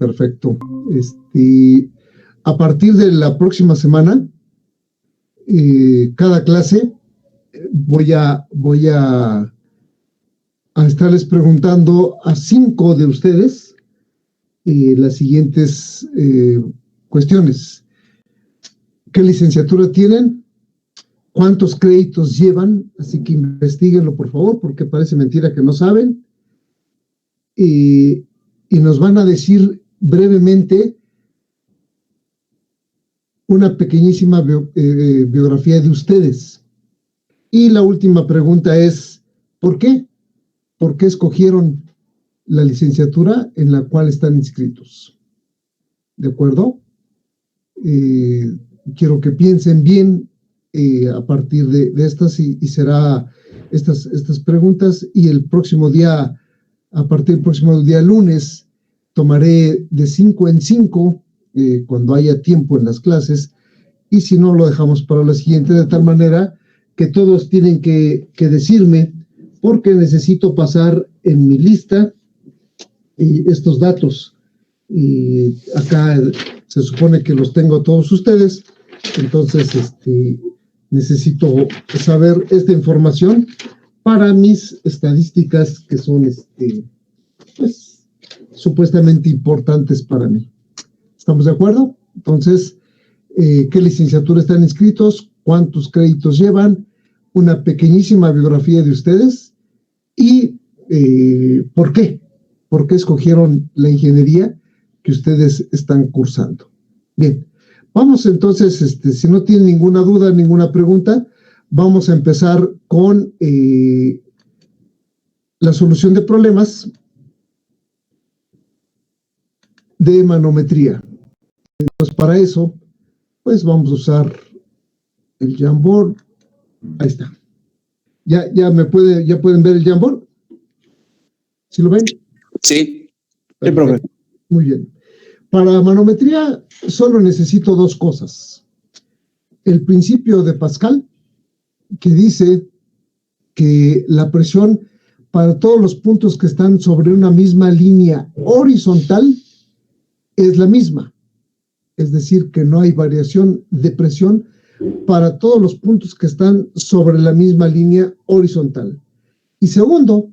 Perfecto. A partir de la próxima semana, cada clase voy a estarles preguntando a 5 de ustedes las siguientes cuestiones. ¿Qué licenciatura tienen? ¿Cuántos créditos llevan? Así que investiguenlo, por favor, porque parece mentira que no saben. Y nos van a decir brevemente una pequeñísima biografía de ustedes. Y la última pregunta es, ¿por qué? ¿Por qué escogieron la licenciatura en la cual están inscritos? ¿De acuerdo? Quiero que piensen bien a partir de estas y será estas preguntas, y el próximo día, a partir del próximo día lunes, tomaré de 5 en 5 cuando haya tiempo en las clases, y si no, lo dejamos para la siguiente, de tal manera que todos tienen que decirme, porque necesito pasar en mi lista estos datos. Y acá se supone que los tengo a todos ustedes, entonces necesito saber esta información para mis estadísticas, que son pues supuestamente importantes para mí. ¿Estamos de acuerdo? Entonces, ¿qué licenciatura están inscritos? ¿Cuántos créditos llevan? Una pequeñísima biografía de ustedes y ¿por qué? ¿Por qué escogieron la ingeniería que ustedes están cursando? Bien, vamos entonces, si no tienen ninguna duda, ninguna pregunta, vamos a empezar con la solución de problemas de manometría. Entonces, para eso, pues vamos a usar el Jamboard. Ahí está. ¿Ya pueden ver el Jamboard? ¿Sí lo ven? Sí, profe. Muy bien. Para manometría solo necesito 2 cosas. El principio de Pascal, que dice que la presión para todos los puntos que están sobre una misma línea horizontal es la misma. Es decir, que no hay variación de presión para todos los puntos que están sobre la misma línea horizontal. Y segundo,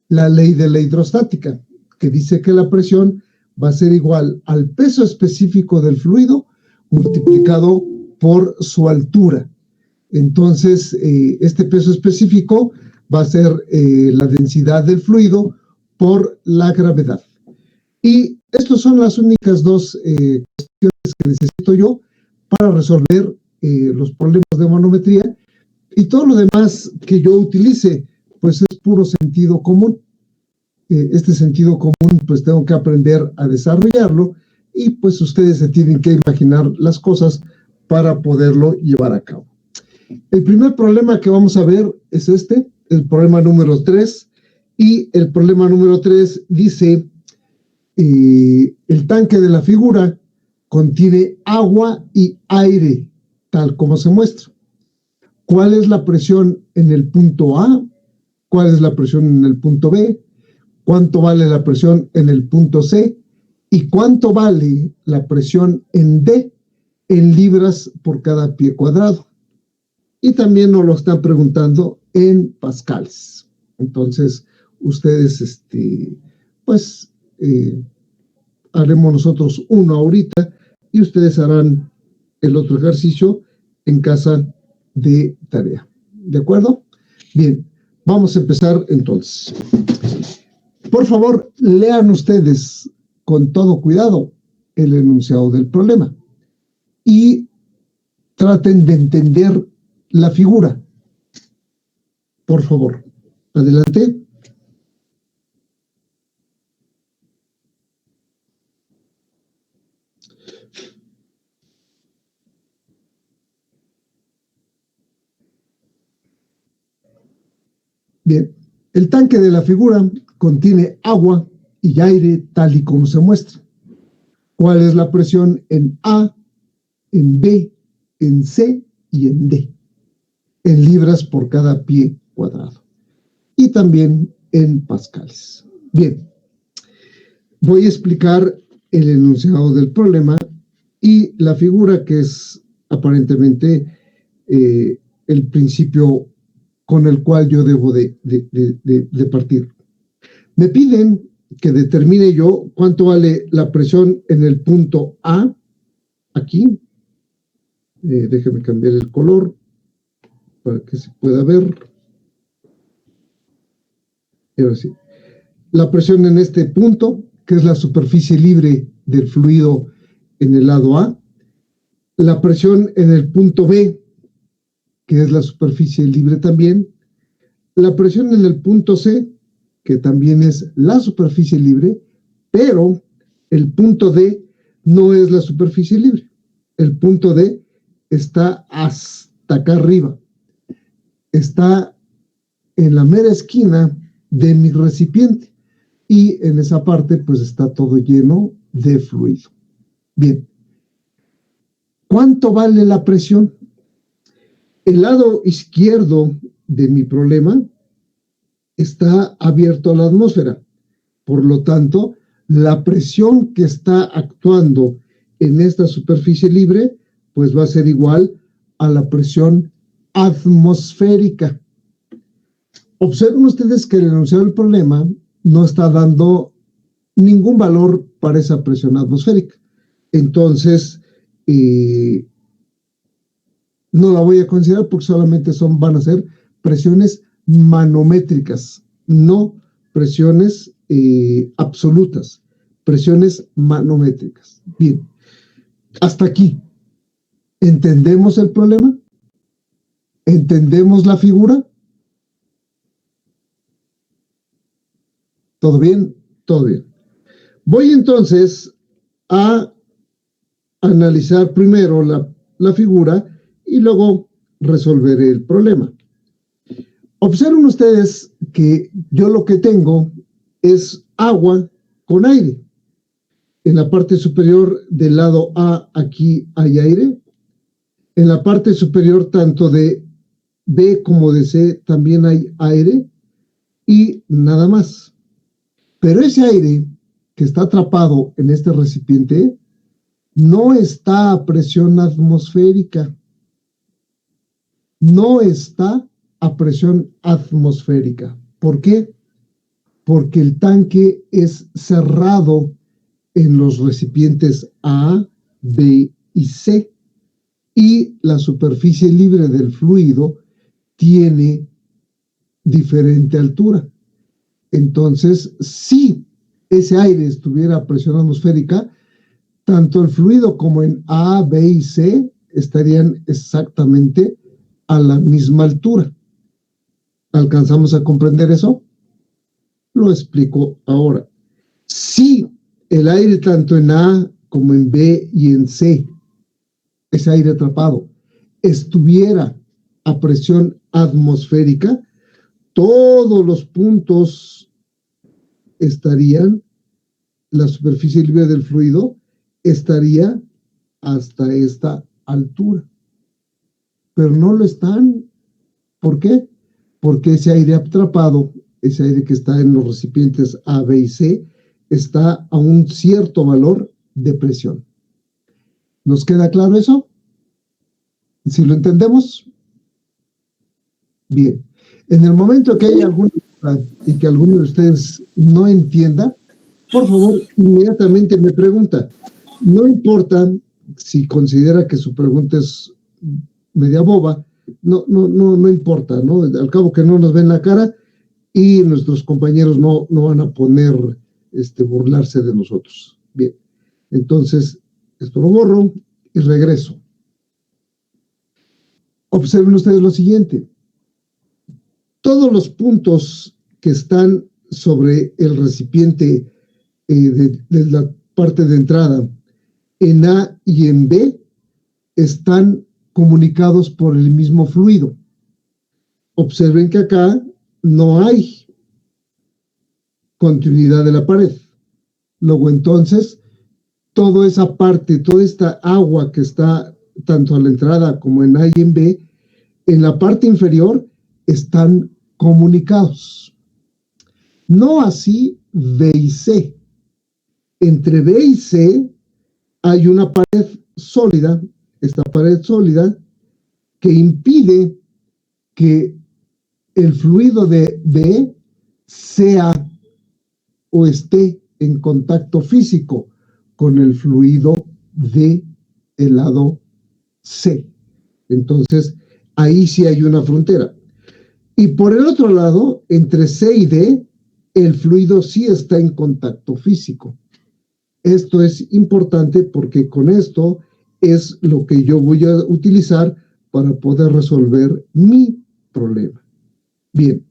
la ley de la hidrostática, que dice que la presión va a ser igual al peso específico del fluido multiplicado por su altura. Entonces, este peso específico va a ser la densidad del fluido por la gravedad. Y estas son las únicas 2 cuestiones que necesito yo para resolver los problemas de manometría, y todo lo demás que yo utilice, pues es puro sentido común. Este sentido común, pues tengo que aprender a desarrollarlo, y pues ustedes se tienen que imaginar las cosas para poderlo llevar a cabo. El primer problema que vamos a ver es el problema número 3, y el problema número 3 dice, el tanque de la figura contiene agua y aire, tal como se muestra. ¿Cuál es la presión en el punto A? ¿Cuál es la presión en el punto B? ¿Cuánto vale la presión en el punto C? ¿Y cuánto vale la presión en D en libras por cada pie cuadrado? Y también nos lo están preguntando en pascales. Entonces, ustedes, pues, haremos nosotros uno ahorita y ustedes harán el otro ejercicio en casa de tarea. ¿De acuerdo? Bien, vamos a empezar entonces. Por favor, lean ustedes con todo cuidado el enunciado del problema y traten de entender la figura. Por favor, adelante. Bien, el tanque de la figura contiene agua y aire tal y como se muestra. ¿Cuál es la presión en A, en B, en C y en D? En libras por cada pie cuadrado. Y también en pascales. Bien, voy a explicar el enunciado del problema y la figura que es aparentemente el principio con el cual yo debo de partir. Me piden que determine yo cuánto vale la presión en el punto A, aquí. Déjeme cambiar el color para que se pueda ver. Y ahora sí. La presión en este punto, que es la superficie libre del fluido en el lado A. La presión en el punto B, que es la superficie libre también. La presión en el punto C, que también es la superficie libre, pero el punto D no es la superficie libre. El punto D está hasta acá arriba. Está en la mera esquina de mi recipiente. Y en esa parte, pues está todo lleno de fluido. Bien. ¿Cuánto vale la presión? El lado izquierdo de mi problema está abierto a la atmósfera. Por lo tanto, la presión que está actuando en esta superficie libre, pues va a ser igual a la presión atmosférica. Observen ustedes que el enunciado del problema no está dando ningún valor para esa presión atmosférica. Entonces, no la voy a considerar porque solamente van a ser presiones manométricas, no presiones absolutas, presiones manométricas. Bien, hasta aquí. ¿Entendemos el problema? ¿Entendemos la figura? ¿Todo bien? Todo bien. Voy entonces a analizar primero la figura y luego resolveré el problema. Observen ustedes que yo lo que tengo es agua con aire. En la parte superior del lado A aquí hay aire. En la parte superior tanto de B como de C también hay aire y nada más. Pero ese aire que está atrapado en este recipiente no está a presión atmosférica. No está a presión atmosférica. ¿Por qué? Porque el tanque es cerrado en los recipientes A, B y C y la superficie libre del fluido tiene diferente altura. Entonces, si ese aire estuviera a presión atmosférica, tanto el fluido como en A, B y C estarían exactamente a la misma altura. ¿Alcanzamos a comprender eso? Lo explico ahora. Si el aire tanto en A como en B y en C, ese aire atrapado, estuviera a presión atmosférica, todos los puntos estarían, la superficie libre del fluido estaría hasta esta altura. Pero no lo están. ¿Por qué? Porque ese aire atrapado, ese aire que está en los recipientes A, B y C, está a un cierto valor de presión. ¿Nos queda claro eso? ¿Si lo entendemos? Bien. En el momento que haya alguna duda y que alguno de ustedes no entienda, por favor, inmediatamente me pregunta. No importa si considera que su pregunta es media boba, no importa, ¿no? Al cabo que no nos ven la cara y nuestros compañeros no van a poner burlarse de nosotros. Bien, entonces esto lo borro y regreso. Observen ustedes lo siguiente. Todos los puntos que están sobre el recipiente de la parte de entrada en A y en B están comunicados por el mismo fluido. Observen que acá no hay continuidad de la pared. Luego entonces, toda esa parte, toda esta agua que está tanto a la entrada como en A y en B, en la parte inferior están comunicados. No así B y C. Entre B y C hay una pared sólida, esta pared sólida, que impide que el fluido de B sea o esté en contacto físico con el fluido de el lado C. Entonces, ahí sí hay una frontera. Y por el otro lado, entre C y D, el fluido sí está en contacto físico. Esto es importante porque con esto es lo que yo voy a utilizar para poder resolver mi problema. Bien.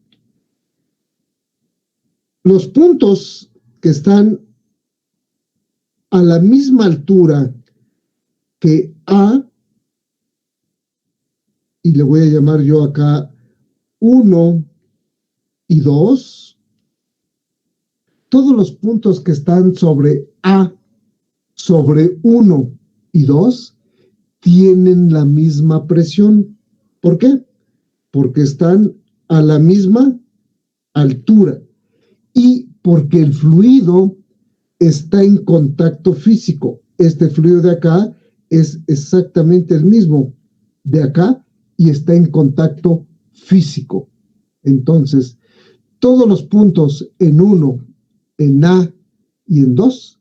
Los puntos que están a la misma altura que A, y le voy a llamar yo acá 1 y 2, todos los puntos que están sobre A, sobre 1 y 2, tienen la misma presión. ¿Por qué? Porque están a la misma altura y porque el fluido está en contacto físico. Este fluido de acá es exactamente el mismo de acá y está en contacto físico. Entonces, todos los puntos en 1, en A y en 2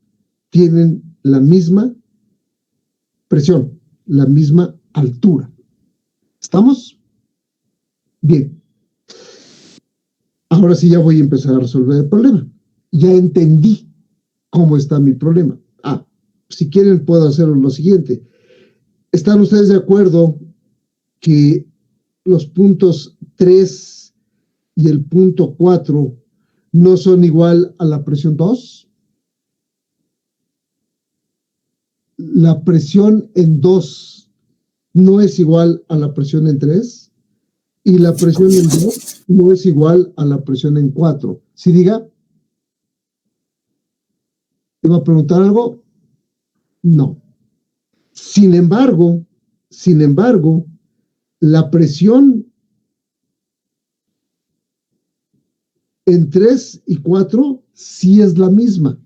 tienen la misma presión, la misma altura. ¿Estamos? Bien. Ahora sí ya voy a empezar a resolver el problema. Ya entendí cómo está mi problema. Si quieren puedo hacer lo siguiente. ¿Están ustedes de acuerdo que los puntos 3 y el punto 4 no son igual a la presión 2? La presión en 2 no es igual a la presión en 3 y la presión en 2 no es igual a la presión en 4. ¿Sí diga? ¿Iba a preguntar algo? No. Sin embargo, la presión en 3 y 4 sí es la misma.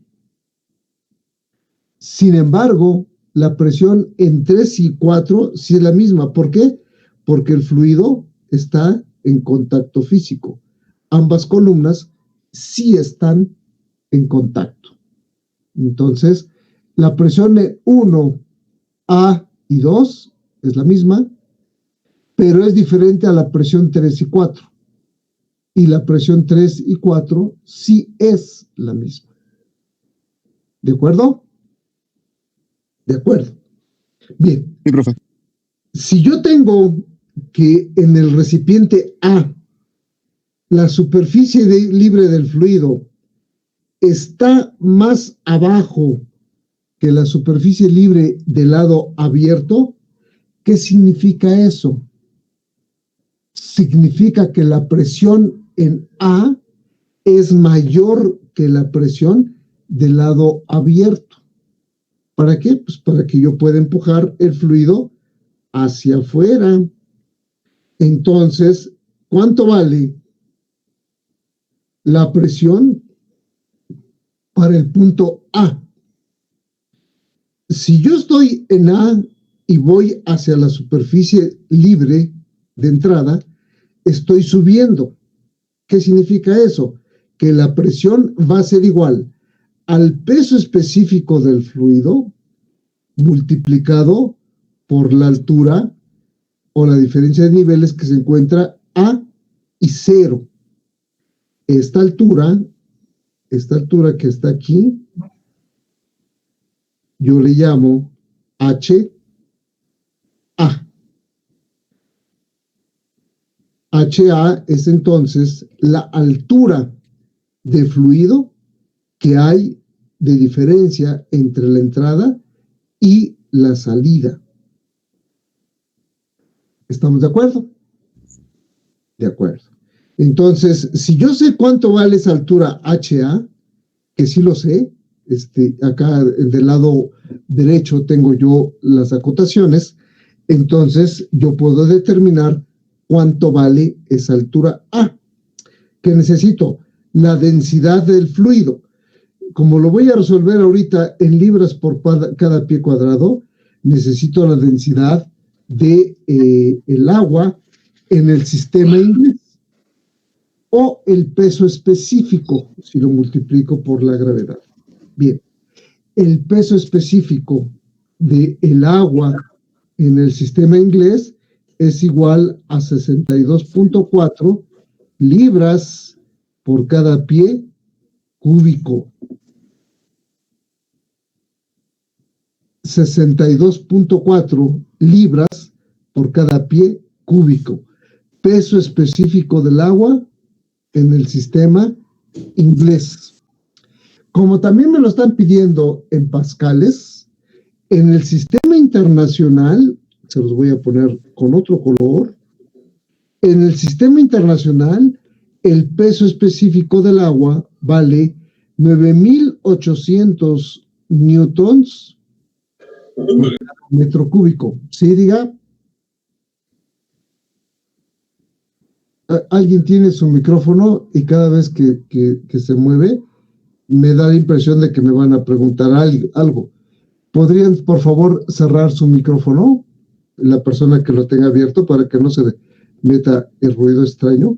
Sin embargo, la presión en 3 y 4 sí es la misma. ¿Por qué? Porque el fluido está en contacto físico. Ambas columnas sí están en contacto. Entonces, la presión de 1, A y 2 es la misma, pero es diferente a la presión 3 y 4. Y la presión 3 y 4 sí es la misma. ¿De acuerdo? De acuerdo. Bien. Sí, profe. Si yo tengo que en el recipiente A la superficie libre del fluido está más abajo que la superficie libre del lado abierto, ¿qué significa eso? Significa que la presión en A es mayor que la presión del lado abierto. ¿Para qué? Pues para que yo pueda empujar el fluido hacia afuera. Entonces, ¿cuánto vale la presión para el punto A? Si yo estoy en A y voy hacia la superficie libre de entrada, estoy subiendo. ¿Qué significa eso? Que la presión va a ser igual al peso específico del fluido multiplicado por la altura o la diferencia de niveles que se encuentra A y 0. Esta altura que está aquí, yo le llamo HA. HA es entonces la altura de fluido que hay de diferencia entre la entrada y la salida. ¿Estamos de acuerdo? De acuerdo. Entonces, si yo sé cuánto vale esa altura HA, que sí lo sé, acá del lado derecho tengo yo las acotaciones, entonces yo puedo determinar cuánto vale esa altura A. ¿Qué necesito? La densidad del fluido. como lo voy a resolver ahorita en libras por cada pie cuadrado, necesito la densidad de el agua en el sistema inglés, o el peso específico, si lo multiplico por la gravedad. Bien, el peso específico del agua en el sistema inglés es igual a 62.4 libras por cada pie cúbico. 62.4 libras por cada pie cúbico. Peso específico del agua en el sistema inglés. Como también me lo están pidiendo en pascales, en el sistema internacional, se los voy a poner con otro color, en el sistema internacional, el peso específico del agua vale 9,800 newtons metro cúbico. ¿Sí, diga? Alguien tiene su micrófono y cada vez que se mueve me da la impresión de que me van a preguntar algo. ¿Podrían, por favor, cerrar su micrófono? La persona que lo tenga abierto para que no se meta el ruido extraño.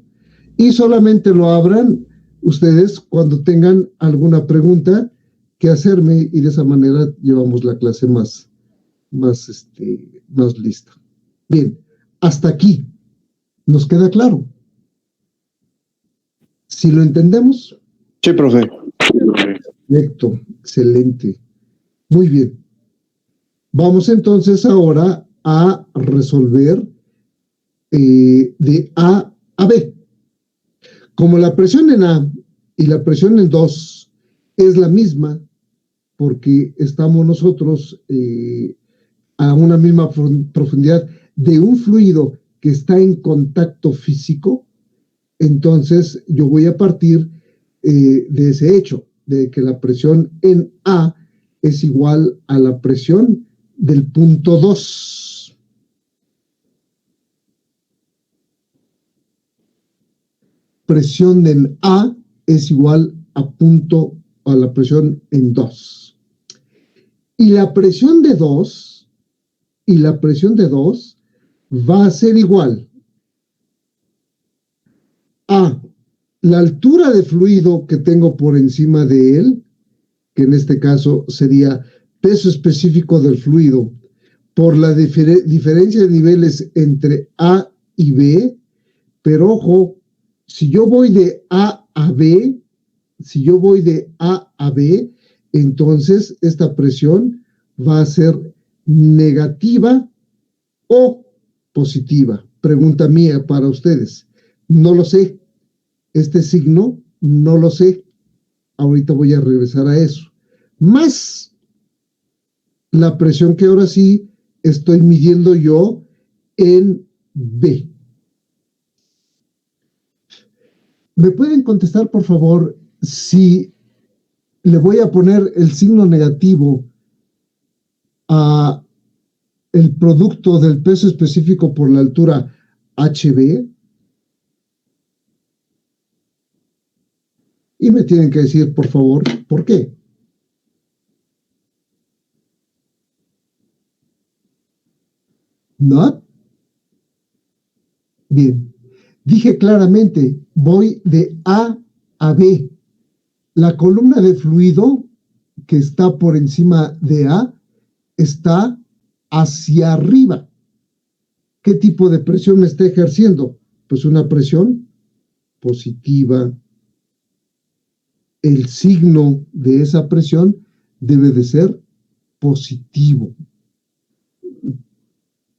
Y solamente lo abran ustedes cuando tengan alguna pregunta que hacerme, y de esa manera llevamos la clase más lista. Bien, hasta aquí. ¿Nos queda claro? ¿Sí lo entendemos? Sí, profe. Perfecto, excelente. Muy bien. Vamos entonces ahora a resolver de A a B. Como la presión en A y la presión en 2 es la misma, porque estamos nosotros a una misma profundidad de un fluido que está en contacto físico, entonces yo voy a partir de ese hecho, de que la presión en A es igual a la presión del punto 2. Presión en A es igual a la presión en 2. Y la presión de 2 va a ser igual a la altura de fluido que tengo por encima de él, que en este caso sería peso específico del fluido, por la diferencia de niveles entre A y B. Pero ojo, si yo voy de A a B, entonces esta presión va a ser negativa o positiva. Pregunta mía para ustedes. No lo sé. Este signo no lo sé. Ahorita voy a regresar a eso. Más la presión que ahora sí estoy midiendo yo en B. ¿Me pueden contestar, por favor, si le voy a poner el signo negativo a el producto del peso específico por la altura HB? Y me tienen que decir, por favor, ¿por qué? ¿No? Bien. Dije claramente, voy de A a B. La columna de fluido que está por encima de A está hacia arriba. ¿Qué tipo de presión me está ejerciendo? Pues una presión positiva. El signo de esa presión debe de ser positivo.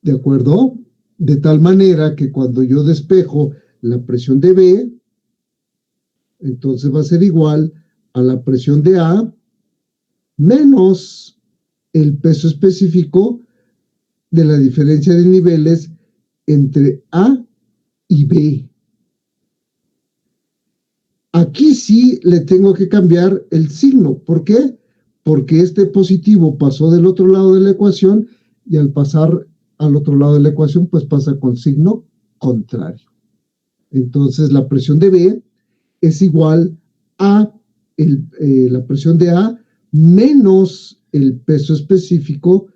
¿De acuerdo? De tal manera que cuando yo despejo la presión de B, entonces va a ser igual a la presión de A menos el peso específico de la diferencia de niveles entre A y B. Aquí sí le tengo que cambiar el signo. ¿Por qué? Porque este positivo pasó del otro lado de la ecuación, y al pasar al otro lado de la ecuación, pues pasa con signo contrario. Entonces la presión de B es igual a la presión de A menos el peso específico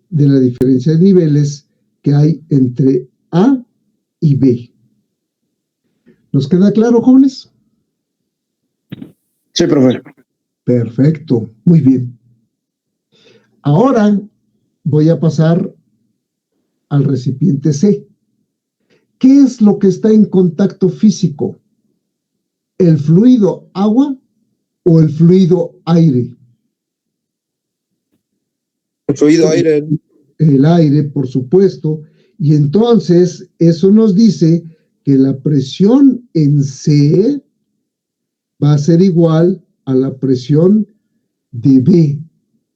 de la diferencia de niveles que hay entre A y B. ¿Nos queda claro, jóvenes? Sí, profe. Perfecto, muy bien. Ahora voy a pasar al recipiente C. ¿Qué es lo que está en contacto físico? ¿El fluido agua o el fluido aire? El fluido aire. El aire, por supuesto. Y entonces eso nos dice que la presión en C va a ser igual a la presión de B.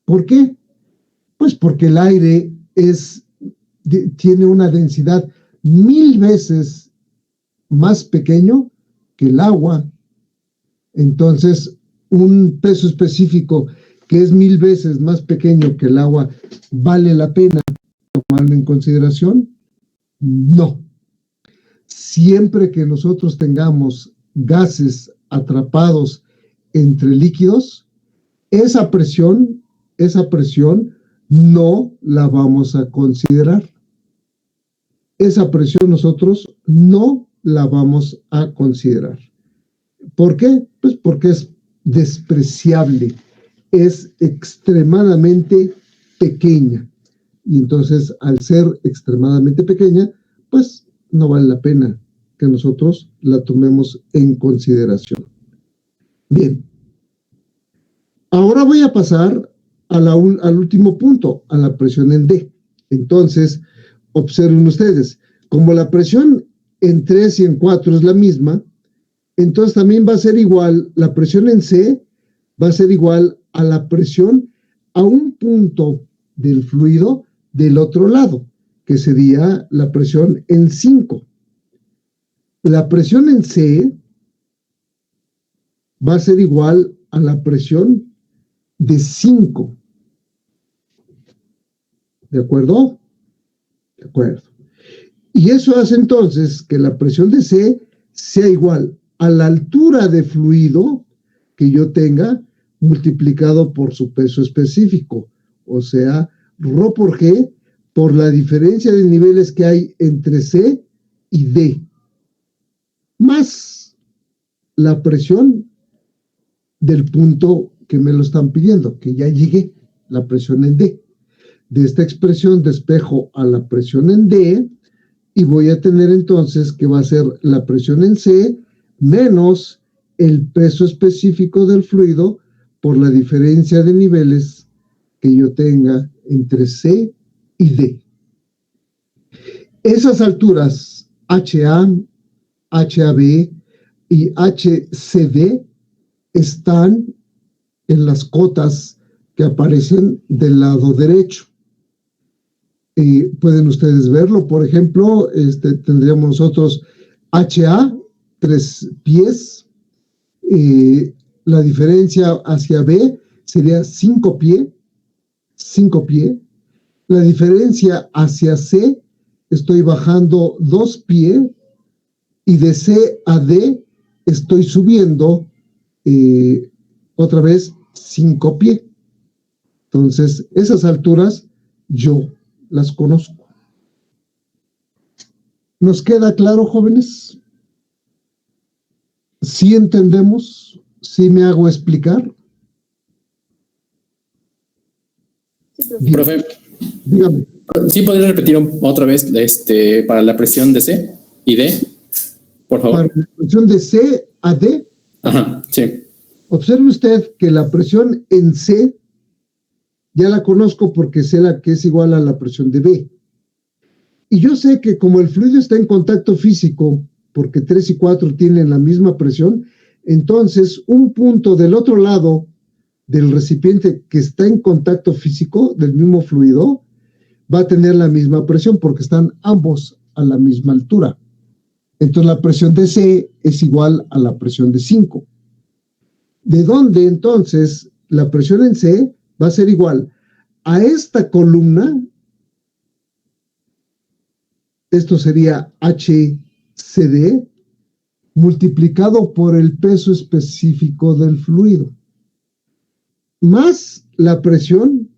¿Por qué? Pues porque el aire tiene una densidad 1000 veces más pequeño que el agua. Entonces, un peso específico que es 1000 veces más pequeño que el agua, ¿vale la pena tomarlo en consideración? No. Siempre que nosotros tengamos gases atrapados entre líquidos, esa presión no la vamos a considerar. Esa presión nosotros no la vamos a considerar. ¿Por qué? Pues porque es despreciable, es extremadamente pequeña. Y entonces, al ser extremadamente pequeña, pues no vale la pena que nosotros la tomemos en consideración. Bien. Ahora voy a pasar al último punto, a la presión en D. Entonces, observen ustedes, como la presión en 3 y en 4 es la misma, entonces también va a ser igual, la presión en C va a ser igual a la presión a un punto del fluido del otro lado, que sería la presión en 5. La presión en C va a ser igual a la presión de 5. ¿De acuerdo? De acuerdo. Y eso hace entonces que la presión de C sea igual a la altura de fluido que yo tenga multiplicado por su peso específico, o sea, Rho por G por la diferencia de niveles que hay entre C y D, más la presión del punto que me lo están pidiendo, que ya llegué, la presión en D. De esta expresión despejo a la presión en D y voy a tener entonces que va a ser la presión en C menos el peso específico del fluido por la diferencia de niveles que yo tenga entre C y D. Esas alturas HA, HAB y HCD están en las cotas que aparecen del lado derecho. Pueden ustedes verlo, por ejemplo, tendríamos nosotros HA, 3 pies, la diferencia hacia B sería 5 pies, la diferencia hacia C, estoy bajando 2 pies, y de C a D estoy subiendo otra vez 5 pies. Entonces, esas alturas yo las conozco. ¿Nos queda claro, jóvenes? ¿Sí entendemos? ¿Sí me hago explicar? Sí, profe. Dígame. ¿Sí podría repetir otra vez para la presión de C y D, por favor? Para la presión de C a D. Ajá, sí. Observe usted que la presión en C ya la conozco porque sé la que es igual a la presión de B. Y yo sé que como el fluido está en contacto físico, porque 3 y 4 tienen la misma presión, entonces un punto del otro lado del recipiente que está en contacto físico del mismo fluido va a tener la misma presión porque están ambos a la misma altura. Entonces la presión de C es igual a la presión de 5. ¿De dónde entonces la presión en C va a ser igual a esta columna? Esto sería HCD multiplicado por el peso específico del fluido, más la presión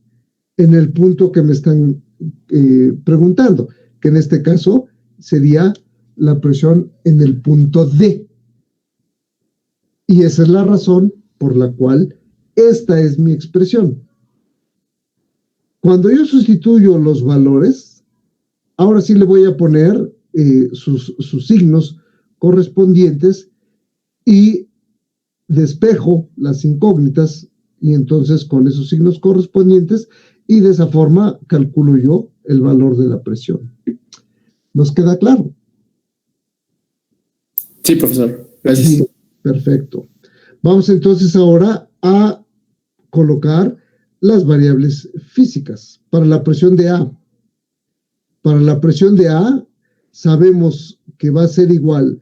en el punto que me están preguntando, que en este caso sería la presión en el punto D. Y esa es la razón por la cual esta es mi expresión. Cuando yo sustituyo los valores, ahora sí le voy a poner sus signos correspondientes y despejo las incógnitas, y entonces con esos signos correspondientes, y de esa forma calculo yo el valor de la presión. ¿Nos queda claro? Sí, profesor. Gracias. Sí, perfecto. Vamos entonces ahora a colocar las variables físicas para la presión de A. Para la presión de A sabemos que va a ser igual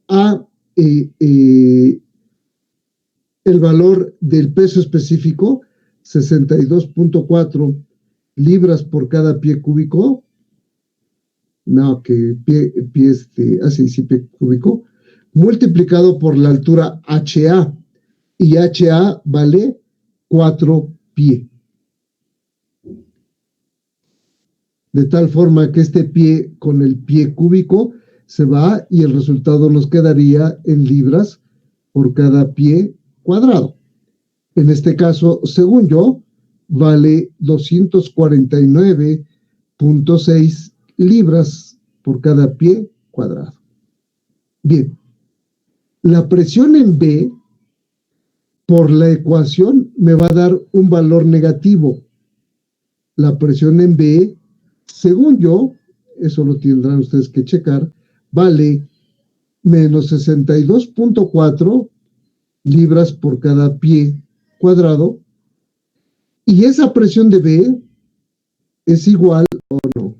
a el valor del peso específico, 62.4 libras por cada pie cúbico. No, que pie cúbico, multiplicado por la altura HA, y HA vale 4 pie. De tal forma que este pie con el pie cúbico se va y el resultado nos quedaría en libras por cada pie cuadrado. En este caso, según yo, vale 249.6 libras por cada pie cuadrado. Bien, la presión en B por la ecuación me va a dar un valor negativo. La presión en B, según yo, eso lo tendrán ustedes que checar, vale menos 62.4 libras por cada pie cuadrado, y esa presión de B es igual o no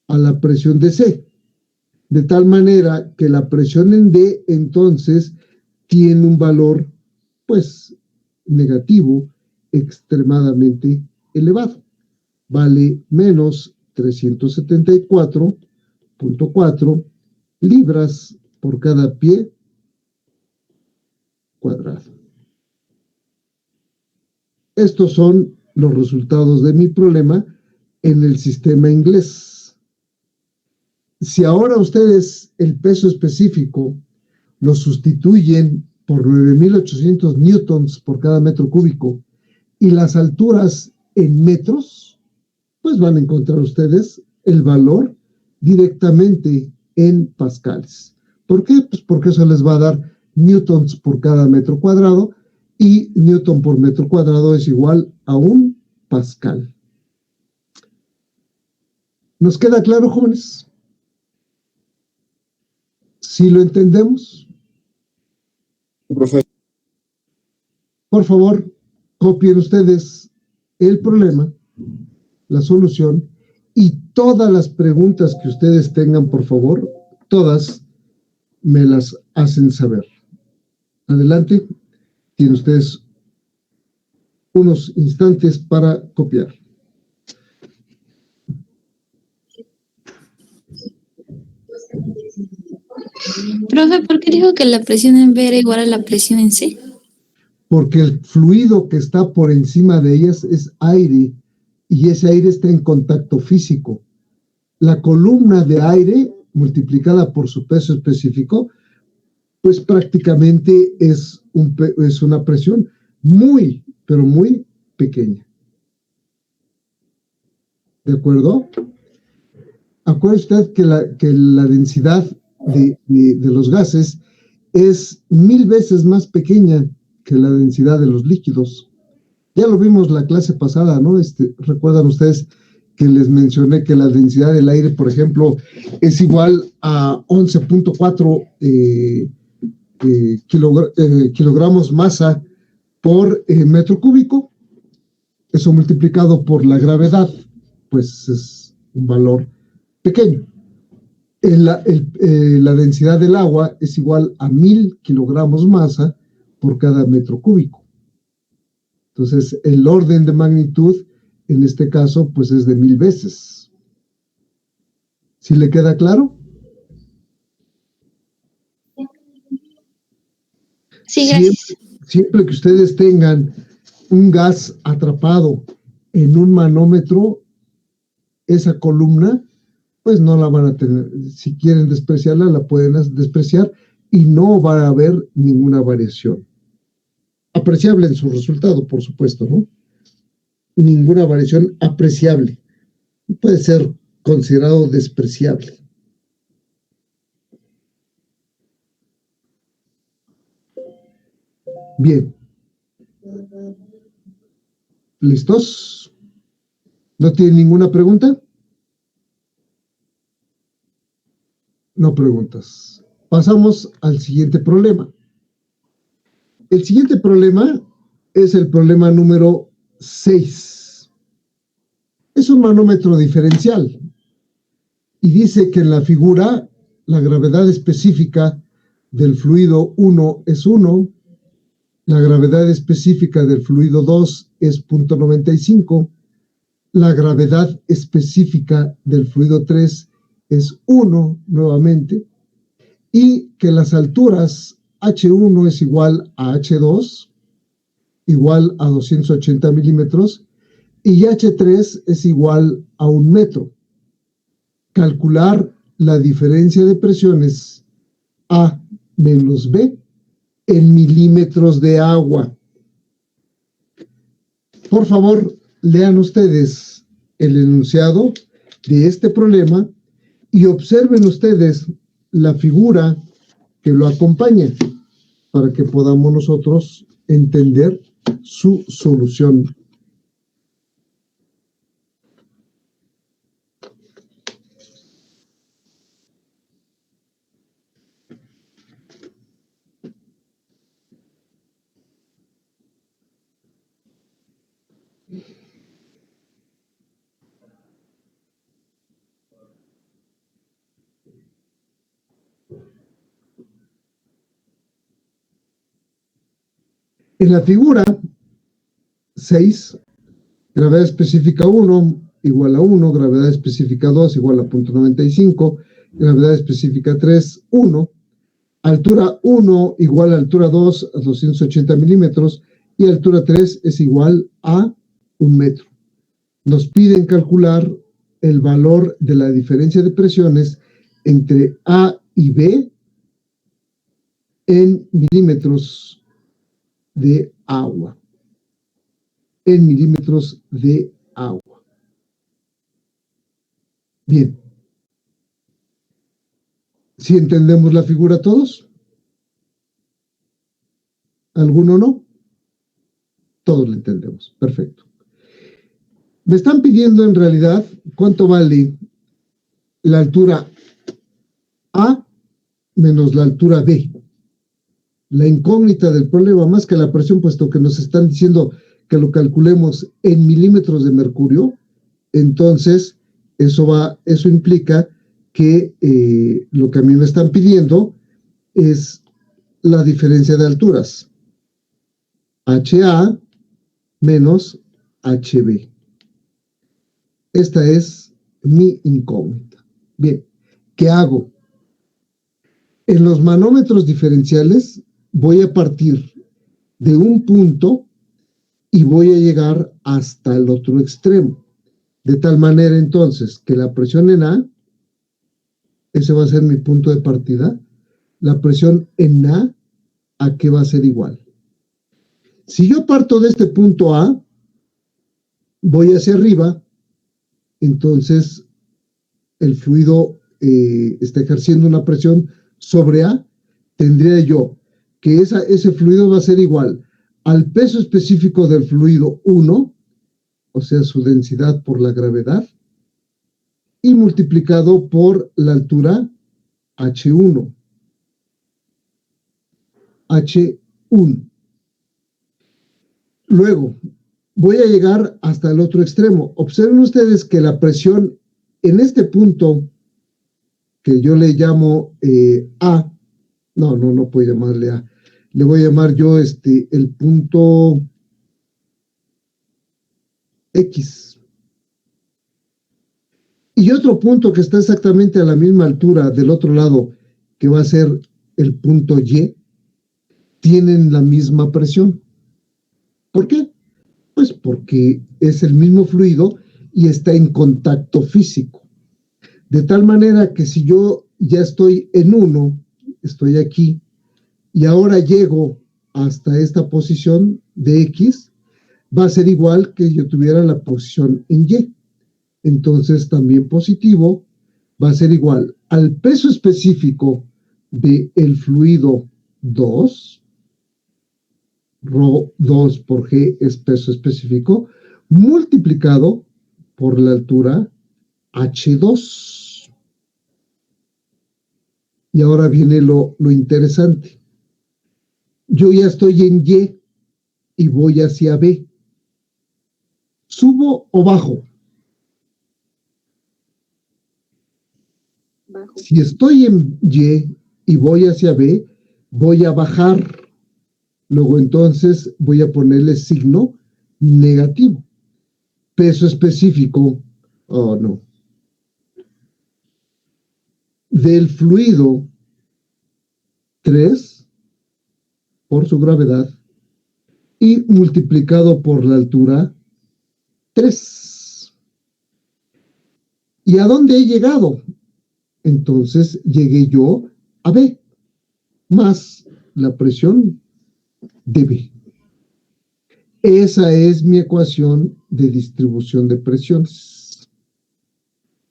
a la presión de C, de tal manera que la presión en D entonces tiene un valor pues negativo extremadamente elevado, vale menos 374.4 libras por cada pie cuadrado. Estos son los resultados de mi problema en el sistema inglés. Si ahora ustedes el peso específico lo sustituyen por 9.800 newtons por cada metro cúbico y las alturas en metros, pues van a encontrar ustedes el valor directamente en pascales. ¿Por qué? Pues porque eso les va a dar newtons por cada metro cuadrado, y newton por metro cuadrado es igual a un pascal. ¿Nos queda claro, jóvenes? ¿Sí lo entendemos? Profesor. Por favor, copien ustedes el problema, la solución, y todas las preguntas que ustedes tengan, por favor, todas me las hacen saber. Adelante, tienen ustedes unos instantes para copiar. Profe, ¿por qué dijo que la presión en B era igual a la presión en C? Porque el fluido que está por encima de ellas es aire, y ese aire está en contacto físico. La columna de aire multiplicada por su peso específico, pues prácticamente es una presión muy, pero muy pequeña. ¿De acuerdo? Acuérdese usted que la densidad de los gases es 1000 veces más pequeña que la densidad de los líquidos. Ya lo vimos la clase pasada, ¿no? ¿Recuerdan ustedes que les mencioné que la densidad del aire, por ejemplo, es igual a 11.4 kilogramos masa por metro cúbico? Eso multiplicado por la gravedad, pues es un valor pequeño. La densidad del agua es igual a 1000 kilogramos masa por cada metro cúbico. Entonces, el orden de magnitud, en este caso, pues es de 1000 veces. ¿Sí le queda claro? Sí, gracias. Siempre que ustedes tengan un gas atrapado en un manómetro, esa columna, pues no la van a tener. Si quieren despreciarla, la pueden despreciar y no va a haber ninguna variación. Apreciable en su resultado, por supuesto, ¿no? Ninguna variación apreciable. Puede ser considerado despreciable. Bien. ¿Listos? ¿No tienen ninguna pregunta? No preguntas. Pasamos al siguiente problema. El siguiente problema es el problema número 6. Es un manómetro diferencial y dice que en la figura la gravedad específica del fluido 1 es 1, la gravedad específica del fluido 2 es 0.95, la gravedad específica del fluido 3 es 1 nuevamente, y que las alturas H1 es igual a H2, igual a 280 milímetros, y H3 es igual a 1 metro. Calcular la diferencia de presiones A menos B en milímetros de agua. Por favor, lean ustedes el enunciado de este problema y observen ustedes la figura que lo acompaña para que podamos nosotros entender su solución. En la figura 6, gravedad específica 1 igual a 1, gravedad específica 2 igual a 0.95, gravedad específica 3, 1, altura 1 igual a altura 2 a 280 milímetros y altura 3 es igual a 1 metro. Nos piden calcular el valor de la diferencia de presiones entre A y B en milímetros de agua. En milímetros de agua. Bien. ¿Sí entendemos la figura todos? ¿Alguno no? Todos la entendemos. Perfecto. Me están pidiendo en realidad cuánto vale la altura A menos la altura B. La incógnita del problema, más que la presión, puesto que nos están diciendo que lo calculemos en milímetros de mercurio, entonces eso implica que lo que a mí me están pidiendo es la diferencia de alturas. HA menos HB. Esta es mi incógnita. Bien, ¿qué hago? En los manómetros diferenciales voy a partir de un punto y voy a llegar hasta el otro extremo. De tal manera entonces que la presión en A, ese va a ser mi punto de partida, la presión en ¿a qué va a ser igual? Si yo parto de este punto A, voy hacia arriba, entonces el fluido está ejerciendo una presión sobre A, tendría yo que ese fluido va a ser igual al peso específico del fluido 1, o sea, su densidad por la gravedad, y multiplicado por la altura H1. H1. Luego, voy a llegar hasta el otro extremo. Observen ustedes que la presión en este punto, que yo le llamo A, no puedo llamarle A, le voy a llamar yo el punto X. Y otro punto que está exactamente a la misma altura del otro lado, que va a ser el punto Y, tienen la misma presión. ¿Por qué? Pues porque es el mismo fluido y está en contacto físico. De tal manera que si yo ya estoy en 1, estoy aquí, y ahora llego hasta esta posición de X, va a ser igual que yo tuviera la posición en Y. Entonces también positivo va a ser igual al peso específico del fluido 2, Rho 2 por G es peso específico, multiplicado por la altura H2. Y ahora viene lo interesante. Yo ya estoy en Y voy hacia B. ¿Subo o bajo? Bajo. Si estoy en Y voy hacia B, voy a bajar. Luego entonces voy a ponerle signo negativo. Peso específico, oh no, del fluido 3 por su gravedad y multiplicado por la altura 3. ¿Y a dónde he llegado? Entonces llegué yo a B, más la presión de B. Esa es mi ecuación de distribución de presiones.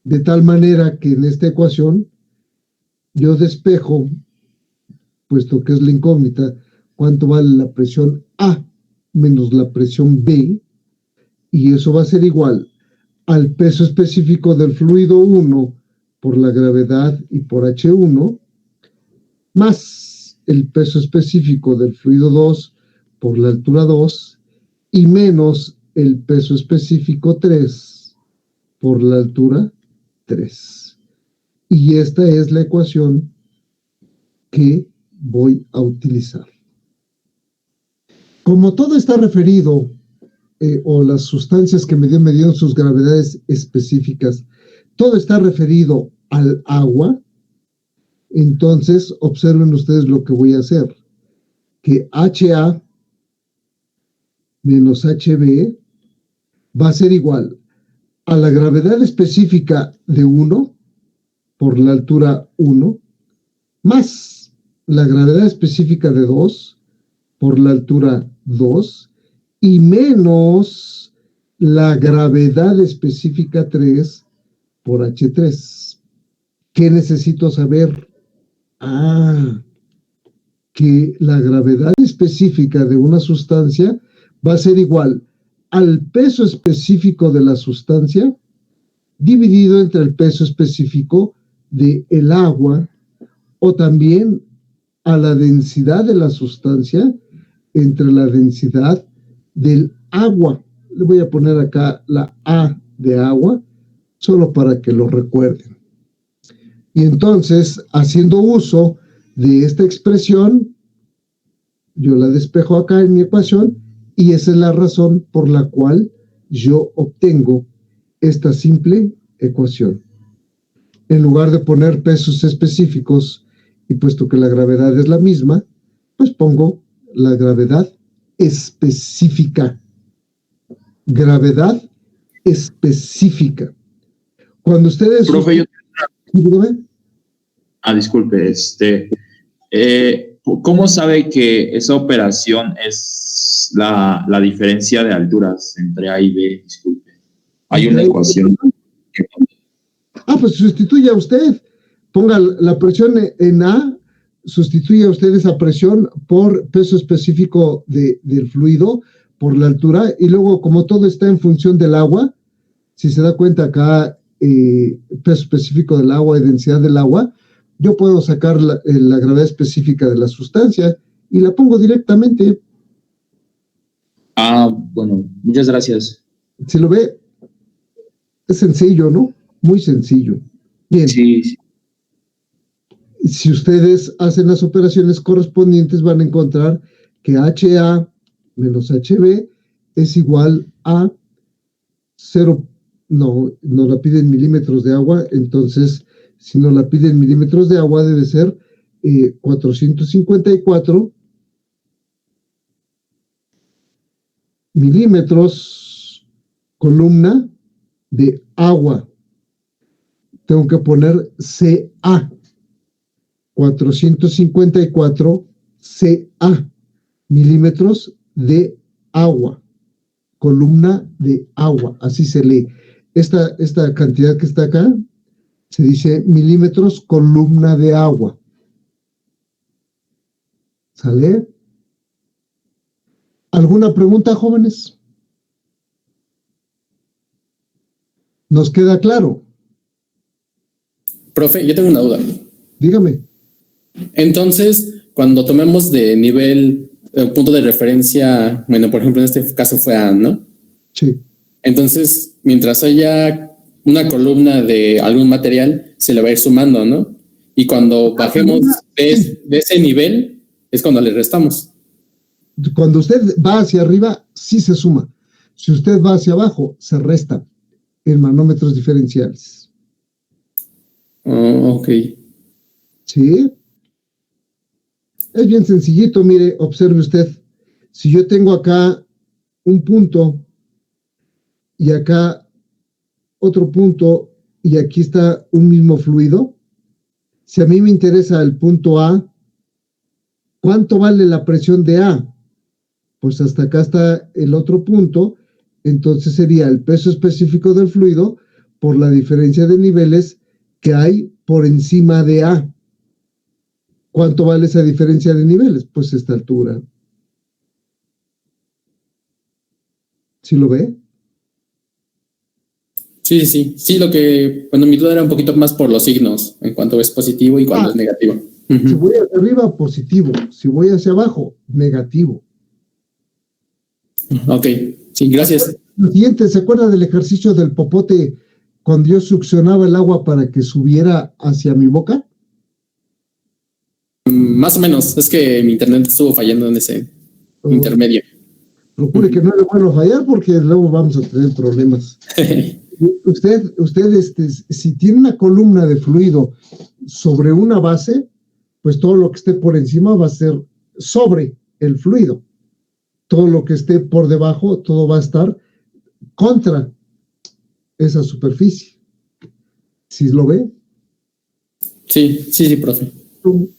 De tal manera que en esta ecuación yo despejo, puesto que es la incógnita, cuánto vale la presión A menos la presión B, y eso va a ser igual al peso específico del fluido 1 por la gravedad y por H1, más el peso específico del fluido 2 por la altura 2, y menos el peso específico 3 por la altura 3. Y esta es la ecuación que voy a utilizar. Como todo está referido, o las sustancias que me dieron sus gravedades específicas, todo está referido al agua, entonces observen ustedes lo que voy a hacer, que HA menos HB va a ser igual a la gravedad específica de 1 por la altura 1, más la gravedad específica de 2 por la altura 2, y menos la gravedad específica 3 por H3. ¿Qué necesito saber? Que la gravedad específica de una sustancia va a ser igual al peso específico de la sustancia dividido entre el peso específico del agua, o también a la densidad de la sustancia entre la densidad del agua. Le voy a poner acá la A de agua, solo para que lo recuerden. Y entonces, haciendo uso de esta expresión, yo la despejo acá en mi ecuación, y esa es la razón por la cual yo obtengo esta simple ecuación. En lugar de poner pesos específicos, y puesto que la gravedad es la misma, pues pongo la gravedad específica. Gravedad específica. Cuando ustedes... Profe, yo... Dígame. Disculpe, ¿cómo sabe que esa operación es la diferencia de alturas entre A y B? Disculpe. Hay una ecuación. Pues sustituya usted. Ponga la presión en A, sustituya usted esa presión por peso específico del fluido, por la altura, y luego, como todo está en función del agua, si se da cuenta acá, peso específico del agua y densidad del agua, yo puedo sacar la gravedad específica de la sustancia y la pongo directamente. Bueno, muchas gracias. Si lo ve, es sencillo, ¿no? Muy sencillo. Bien. Sí. Si ustedes hacen las operaciones correspondientes, van a encontrar que HA menos HB es igual a 0, No, nos la piden milímetros de agua, entonces, si nos la piden milímetros de agua, debe ser 454 milímetros columna de agua. Tengo que poner CA. 454 CA. Milímetros de agua. Columna de agua. Así se lee. Esta cantidad que está acá se dice milímetros columna de agua. ¿Sale? ¿Alguna pregunta, jóvenes? ¿Nos queda claro? Profe, yo tengo una duda. Dígame. Entonces, cuando tomemos de nivel, punto de referencia, bueno, por ejemplo, en este caso fue A, ¿no? Sí. Entonces, mientras haya una columna de algún material, se le va a ir sumando, ¿no? Y cuando bajemos de ese nivel, es cuando le restamos. Cuando usted va hacia arriba, sí se suma. Si usted va hacia abajo, se resta en manómetros diferenciales. Oh, ok. ¿Sí? Es bien sencillito, mire, observe usted. Si yo tengo acá un punto y acá otro punto y aquí está un mismo fluido, si a mí me interesa el punto A, ¿cuánto vale la presión de A? Pues hasta acá está el otro punto, entonces sería el peso específico del fluido por la diferencia de niveles que hay por encima de A. ¿Cuánto vale esa diferencia de niveles? Pues esta altura. ¿Sí lo ve? Sí. Sí, lo que, bueno, mi duda era un poquito más por los signos, en cuanto es positivo y cuando es negativo. Si voy hacia arriba, positivo. Si voy hacia abajo, negativo. Ok, sí, gracias. Lo siguiente, ¿se acuerda del ejercicio del popote cuando yo succionaba el agua para que subiera hacia mi boca? Más o menos, es que mi internet estuvo fallando en ese intermedio. Procure que no le vuelva a fallar porque luego vamos a tener problemas. Usted si tiene una columna de fluido sobre una base, pues todo lo que esté por encima va a ser sobre el fluido. Todo lo que esté por debajo, todo va a estar contra esa superficie. ¿Sí lo ve? Sí, profe.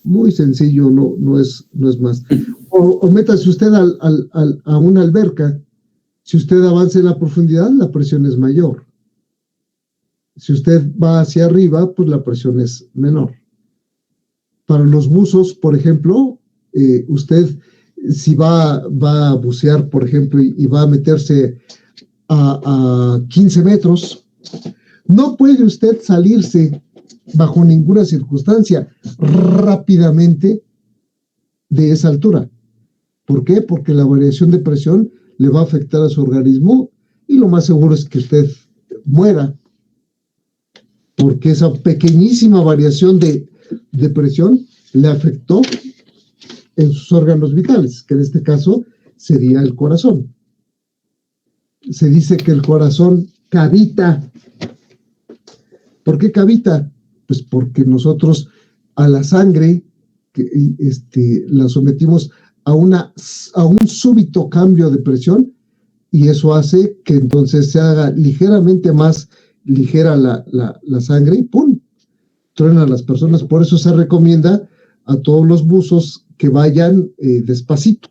Muy sencillo, no es más. O métase usted a una alberca. Si usted avanza en la profundidad, la presión es mayor. Si usted va hacia arriba, pues la presión es menor. Para los buzos, por ejemplo, usted si va a bucear, por ejemplo, y va a meterse a 15 metros, no puede usted salirse bajo ninguna circunstancia rápidamente de esa altura. ¿Por qué? Porque la variación de presión le va a afectar a su organismo y lo más seguro es que usted muera, porque esa pequeñísima variación de presión le afectó en sus órganos vitales, que en este caso sería el corazón. Se dice que el corazón cavita. ¿Por qué cavita? Pues porque nosotros a la sangre la sometimos a un súbito cambio de presión y eso hace que entonces se haga ligeramente más ligera la sangre y ¡pum! Truenan las personas. Por eso se recomienda a todos los buzos que vayan despacito,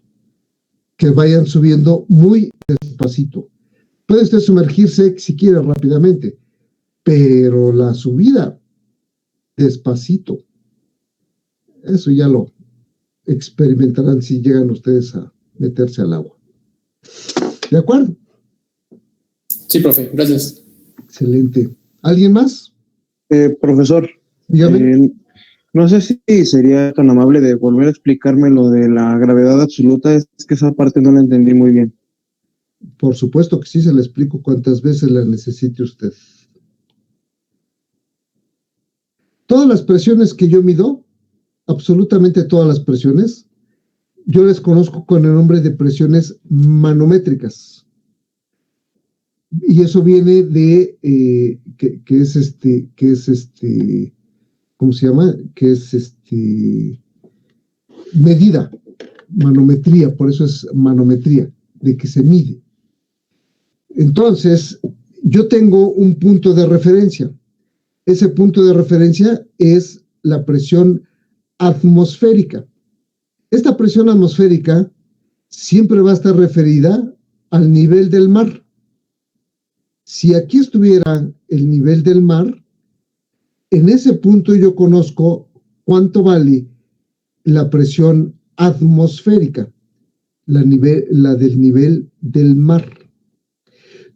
que vayan subiendo muy despacito. Puede usted sumergirse si quiere rápidamente, pero la subida despacito. Eso ya lo experimentarán si llegan ustedes a meterse al agua. ¿De acuerdo? Sí, profe, gracias. Excelente. ¿Alguien más? Profesor, Dígame. no sé si sería tan amable de volver a explicarme lo de la gravedad absoluta. Es que esa parte no la entendí muy bien. Por supuesto que sí, se le explico cuantas veces la necesite usted. Todas las presiones que yo mido, absolutamente todas las presiones, yo les conozco con el nombre de presiones manométricas. Y eso viene de, ¿cómo se llama? Que es medida, manometría, por eso es manometría, de que se mide. Entonces, yo tengo un punto de referencia. Ese punto de referencia es la presión atmosférica. Esta presión atmosférica siempre va a estar referida al nivel del mar. Si aquí estuviera el nivel del mar, en ese punto yo conozco cuánto vale la presión atmosférica, la del nivel del mar.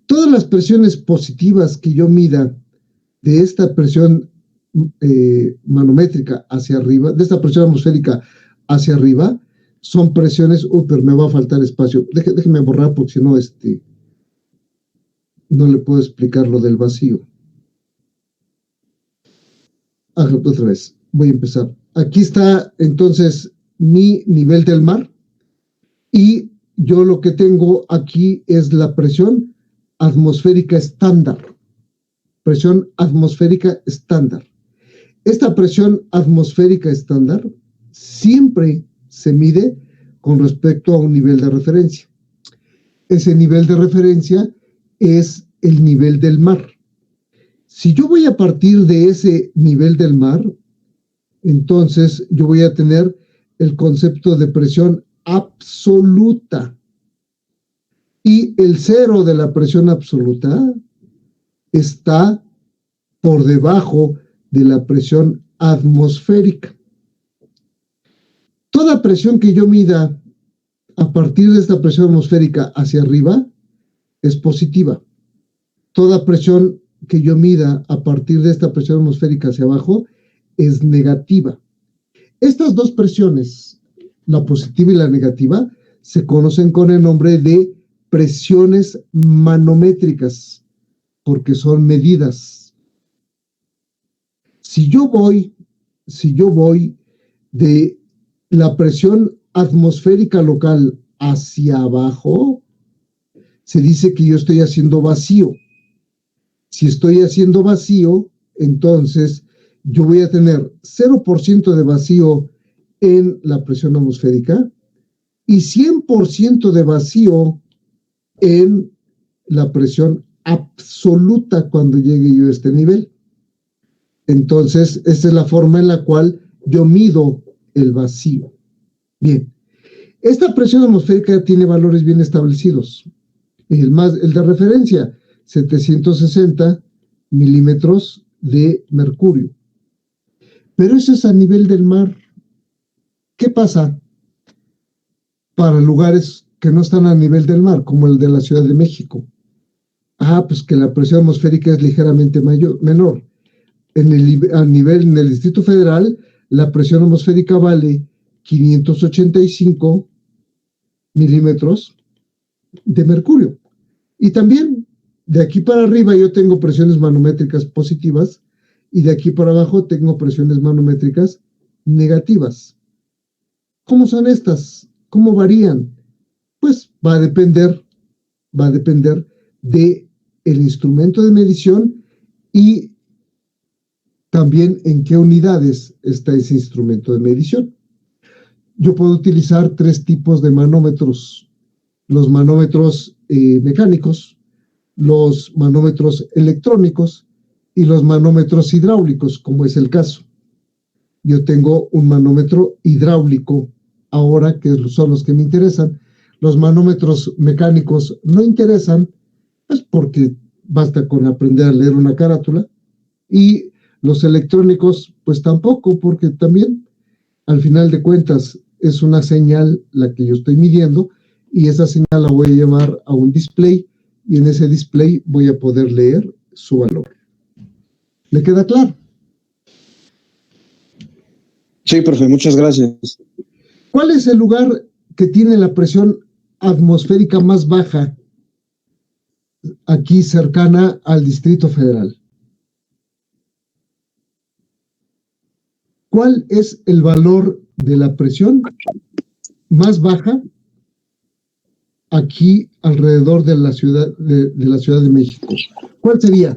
Todas las presiones positivas que yo mida de esta presión manométrica hacia arriba, de esta presión atmosférica hacia arriba, son presiones, pero me va a faltar espacio. Déjeme borrar porque si no, no le puedo explicar lo del vacío. Otra vez, voy a empezar. Aquí está entonces mi nivel del mar y yo lo que tengo aquí es la presión atmosférica estándar. Presión atmosférica estándar. Esta presión atmosférica estándar siempre se mide con respecto a un nivel de referencia. Ese nivel de referencia es el nivel del mar. Si yo voy a partir de ese nivel del mar, entonces yo voy a tener el concepto de presión absoluta. Y el cero de la presión absoluta está por debajo de la presión atmosférica. Toda presión que yo mida a partir de esta presión atmosférica hacia arriba es positiva. Toda presión que yo mida a partir de esta presión atmosférica hacia abajo es negativa. Estas dos presiones, la positiva y la negativa, se conocen con el nombre de presiones manométricas, porque son medidas. Si yo voy de la presión atmosférica local hacia abajo, se dice que yo estoy haciendo vacío. Si estoy haciendo vacío, entonces yo voy a tener 0% de vacío en la presión atmosférica y 100% de vacío en la presión absoluta cuando llegue yo a este nivel. Entonces, esta es la forma en la cual yo mido el vacío. Bien, esta presión atmosférica tiene valores bien establecidos. El de referencia, 760 milímetros de mercurio. Pero eso es a nivel del mar. ¿Qué pasa para lugares que no están a nivel del mar, como el de la Ciudad de México? Pues que la presión atmosférica es ligeramente menor. En el Distrito Federal, la presión atmosférica vale 585 milímetros de mercurio. Y también, de aquí para arriba yo tengo presiones manométricas positivas y de aquí para abajo tengo presiones manométricas negativas. ¿Cómo son estas? ¿Cómo varían? Pues va a depender de el instrumento de medición y también en qué unidades está ese instrumento de medición. Yo puedo utilizar 3 tipos de manómetros: los manómetros mecánicos, los manómetros electrónicos y los manómetros hidráulicos, como es el caso. Yo tengo un manómetro hidráulico ahora, que son los que me interesan. Los manómetros mecánicos no interesan, pues porque basta con aprender a leer una carátula, y los electrónicos pues tampoco, porque también al final de cuentas es una señal la que yo estoy midiendo y esa señal la voy a llevar a un display y en ese display voy a poder leer su valor. ¿Le queda claro? Sí, profe, muchas gracias. ¿Cuál es el lugar que tiene la presión atmosférica más baja aquí cercana al Distrito Federal? ¿Cuál es el valor de la presión más baja aquí alrededor de la Ciudad de México? ¿Cuál sería?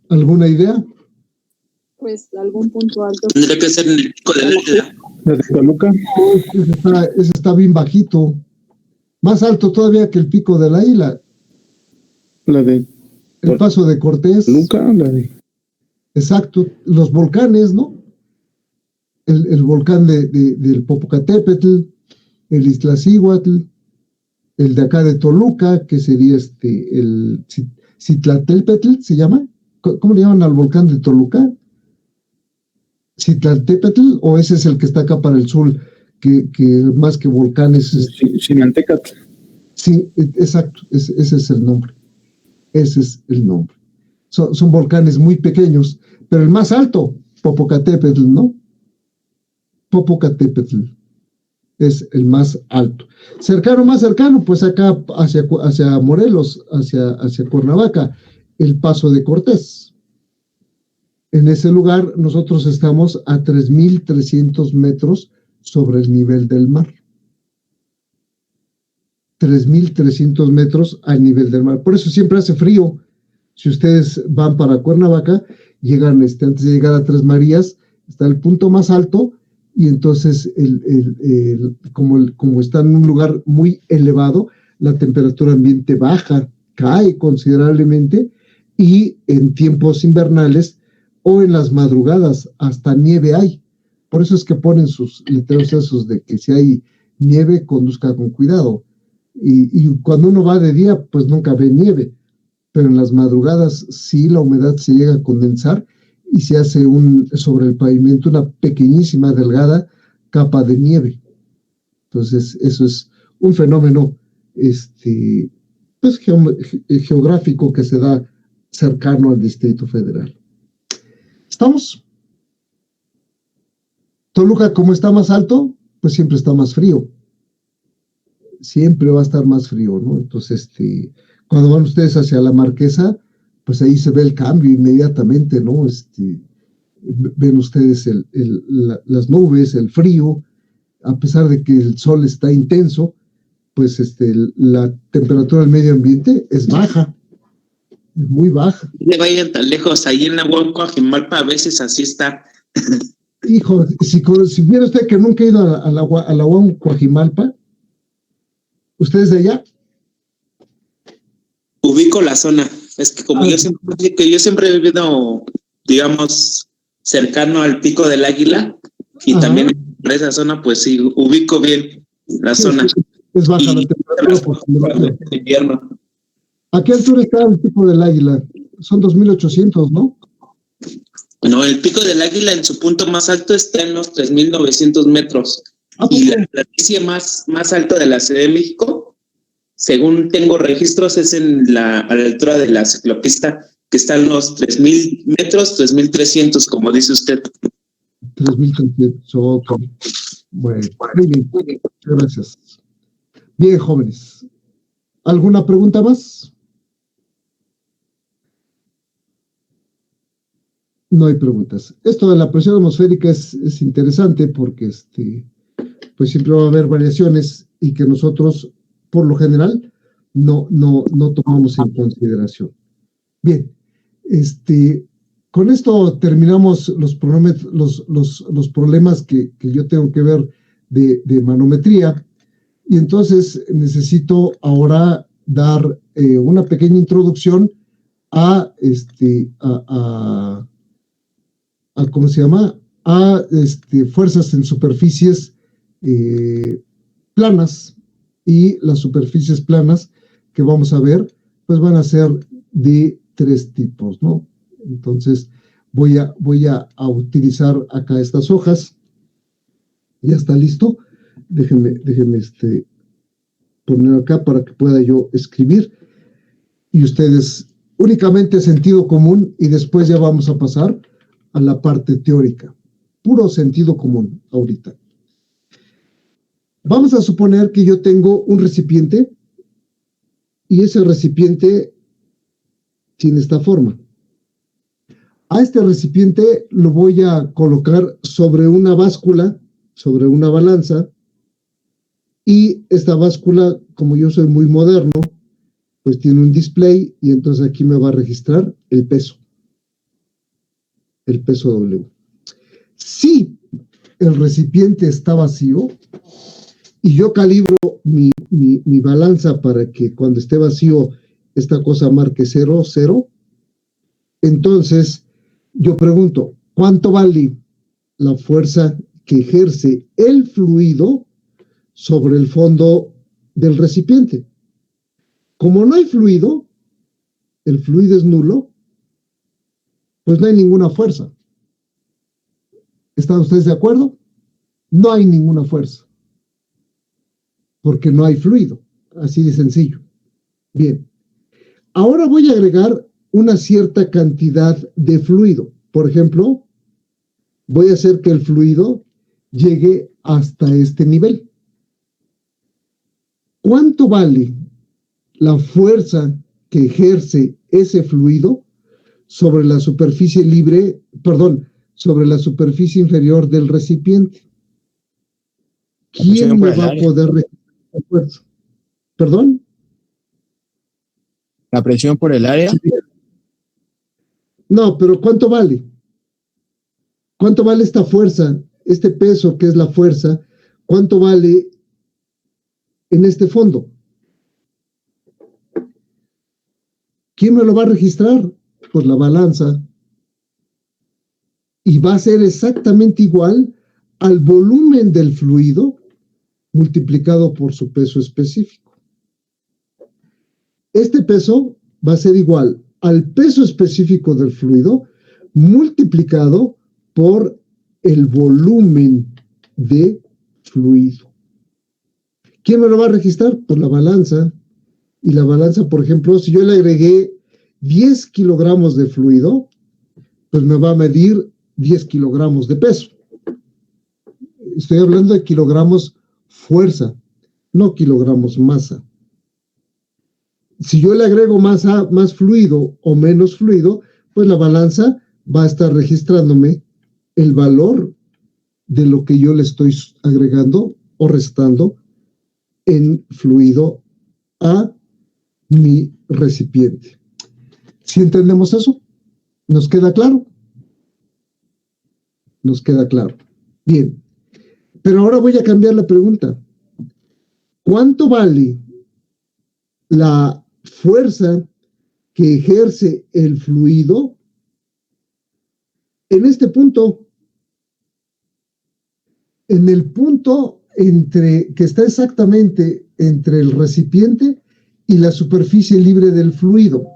¿Alguna idea? Pues algún punto alto. Tendría que ser en el Pico del Águila. ¿La de Toluca? Ese está bien bajito. Más alto todavía que el Pico del Águila. La de El Paso de Cortés. Toluca, la de... Exacto. Los volcanes, ¿no? El volcán del Popocatépetl, el Iztaccíhuatl, el de acá de Toluca, que sería el Citlaltépetl, ¿se llama? ¿Cómo le llaman al volcán de Toluca? ¿Citlaltépetl o ese es el que está acá para el sur, que más que volcanes? Xinantecatl. Sí, exacto, ese es el nombre. Ese es el nombre. Son volcanes muy pequeños, pero el más alto, Popocatépetl, ¿no? Popocatépetl es el más alto. Más cercano, pues acá hacia Morelos, hacia Cuernavaca, el Paso de Cortés. En ese lugar nosotros estamos a 3,300 metros sobre el nivel del mar. 3,300 metros al nivel del mar. Por eso siempre hace frío. Si ustedes van para Cuernavaca, llegan antes de llegar a Tres Marías, está el punto más alto, y entonces como está en un lugar muy elevado, la temperatura ambiente baja, cae considerablemente, y en tiempos invernales o en las madrugadas hasta nieve hay. Por eso es que ponen sus letreros esos de que si hay nieve, conduzca con cuidado. Y cuando uno va de día, pues nunca ve nieve, pero en las madrugadas sí la humedad se llega a condensar y se hace sobre el pavimento una pequeñísima, delgada capa de nieve. Entonces, eso es un fenómeno pues geográfico que se da cercano al Distrito Federal. ¿Estamos? Toluca, como está más alto, pues siempre está más frío. Siempre va a estar más frío, ¿no? Entonces, cuando van ustedes hacia la Marquesa, pues ahí se ve el cambio inmediatamente, ¿no? Ven ustedes las nubes, el frío, a pesar de que el sol está intenso, pues la temperatura del medio ambiente es baja, es muy baja. No vayan tan lejos, ahí en la Coajimalpa a veces así está. Hijo, si viera usted que nunca he ido a la Coajimalpa, ¿ustedes de allá? Ubico la zona. Es que como yo siempre he vivido, digamos, cercano al Pico del Águila, y Ajá. también por esa zona, pues sí, ubico bien la zona. Es baja la temperatura por en invierno. ¿A qué altura está el Pico del Águila? Son 2,800, ¿no? No, el Pico del Águila en su punto más alto está en los 3,900 metros. Y la planicie más alta de la Ciudad de México, según tengo registros, es a la altura de la ciclopista, que está en los 3,000 metros, 3,300, como dice usted. 3,300, ok. Bueno, muy bien. Gracias. Bien, jóvenes. ¿Alguna pregunta más? No hay preguntas. Esto de la presión atmosférica es interesante porque pues siempre va a haber variaciones y que nosotros, por lo general, no tomamos en consideración. Bien, con esto terminamos los problemas que yo tengo que ver de manometría, y entonces necesito ahora dar una pequeña introducción a ¿cómo se llama? A fuerzas en superficies planas, y las superficies planas que vamos a ver, pues van a ser de 3 tipos, ¿no? Entonces voy a utilizar acá estas hojas. Ya está listo. Déjenme poner acá para que pueda yo escribir, y ustedes únicamente sentido común, y después ya vamos a pasar a la parte teórica. Puro sentido común ahorita. Vamos a suponer que yo tengo un recipiente, y ese recipiente tiene esta forma. A este recipiente lo voy a colocar sobre una báscula sobre una balanza y esta báscula, como yo soy muy moderno, pues tiene un display y entonces aquí me va a registrar el peso W. Si el recipiente está vacío y yo calibro mi balanza para que cuando esté vacío esta cosa marque 0, 0, entonces yo pregunto, ¿cuánto vale la fuerza que ejerce el fluido sobre el fondo del recipiente? Como no hay fluido, el fluido es nulo, pues no hay ninguna fuerza. ¿Están ustedes de acuerdo? No hay ninguna fuerza, porque no hay fluido, así de sencillo. Bien, ahora voy a agregar una cierta cantidad de fluido. Por ejemplo, voy a hacer que el fluido llegue hasta este nivel. ¿Cuánto vale la fuerza que ejerce ese fluido sobre la superficie libre, sobre la superficie inferior del recipiente? ¿Quién me va a poder registrar la fuerza? ¿Perdón? ¿La presión por el área? Sí. No, pero ¿cuánto vale? ¿Cuánto vale esta fuerza, este peso que es la fuerza? ¿Cuánto vale en este fondo? ¿Quién me lo va a registrar? Pues la balanza. Y va a ser exactamente igual al volumen del fluido multiplicado por su peso específico. Este peso va a ser igual al peso específico del fluido multiplicado por el volumen de fluido. ¿Quién me lo va a registrar? Pues la balanza. Y la balanza, por ejemplo, si yo le agregué 10 kilogramos de fluido, pues me va a medir 10 kilogramos de peso. Estoy hablando de kilogramos fuerza, no kilogramos masa. Si yo le agrego más fluido o menos fluido, pues la balanza va a estar registrándome el valor de lo que yo le estoy agregando o restando en fluido a mi recipiente. ¿Sí entendemos eso? ¿Nos queda claro? Nos queda claro. Bien. Pero ahora voy a cambiar la pregunta. ¿Cuánto vale la fuerza que ejerce el fluido en este punto? En el punto que está exactamente entre el recipiente y la superficie libre del fluido.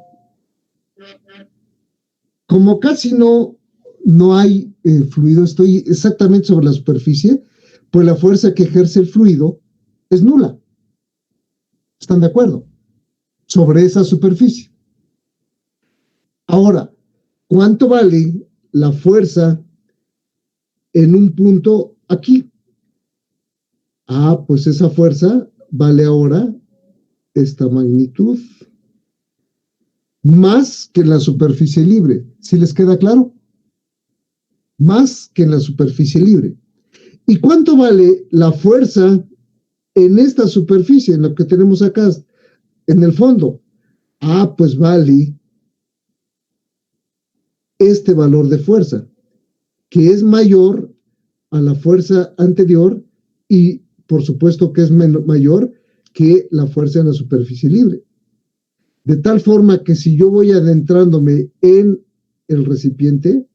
Como casi no hay fluido, estoy exactamente sobre la superficie, pues la fuerza que ejerce el fluido es nula. ¿Están de acuerdo? Sobre esa superficie. Ahora, ¿cuánto vale la fuerza en un punto aquí? Pues esa fuerza vale ahora esta magnitud, más que en la superficie libre. ¿Sí les queda claro? Más que en la superficie libre. ¿Y cuánto vale la fuerza en esta superficie, en lo que tenemos acá, en el fondo? Pues vale este valor de fuerza, que es mayor a la fuerza anterior y por supuesto que es mayor que la fuerza en la superficie libre. De tal forma que si yo voy adentrándome en el recipiente,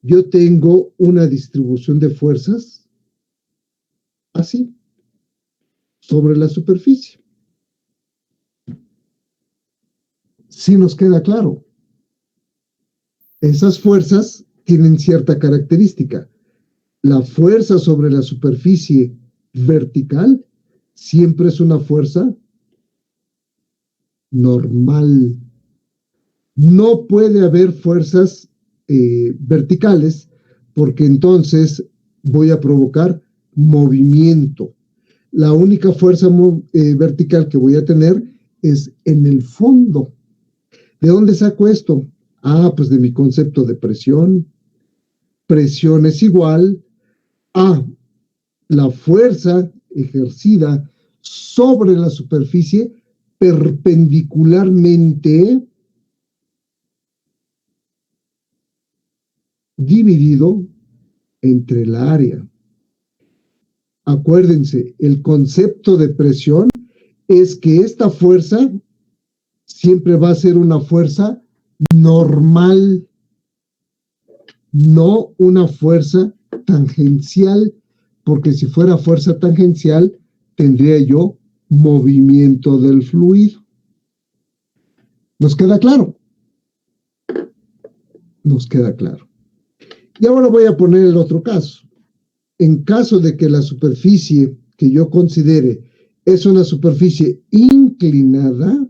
yo tengo una distribución de fuerzas así, sobre la superficie. ¿Sí nos queda claro? Esas fuerzas tienen cierta característica. La fuerza sobre la superficie vertical siempre es una fuerza normal. No puede haber fuerzas verticales porque entonces voy a provocar movimiento. La única fuerza vertical que voy a tener es en el fondo. ¿De dónde saco esto? Pues de mi concepto de presión. Presión es igual a la fuerza ejercida sobre la superficie perpendicularmente dividido entre el área. Acuérdense, el concepto de presión es que esta fuerza siempre va a ser una fuerza normal, no una fuerza tangencial, porque si fuera fuerza tangencial, tendría yo movimiento del fluido. ¿Nos queda claro? Nos queda claro. Y ahora voy a poner el otro caso. En caso de que la superficie que yo considere es una superficie inclinada,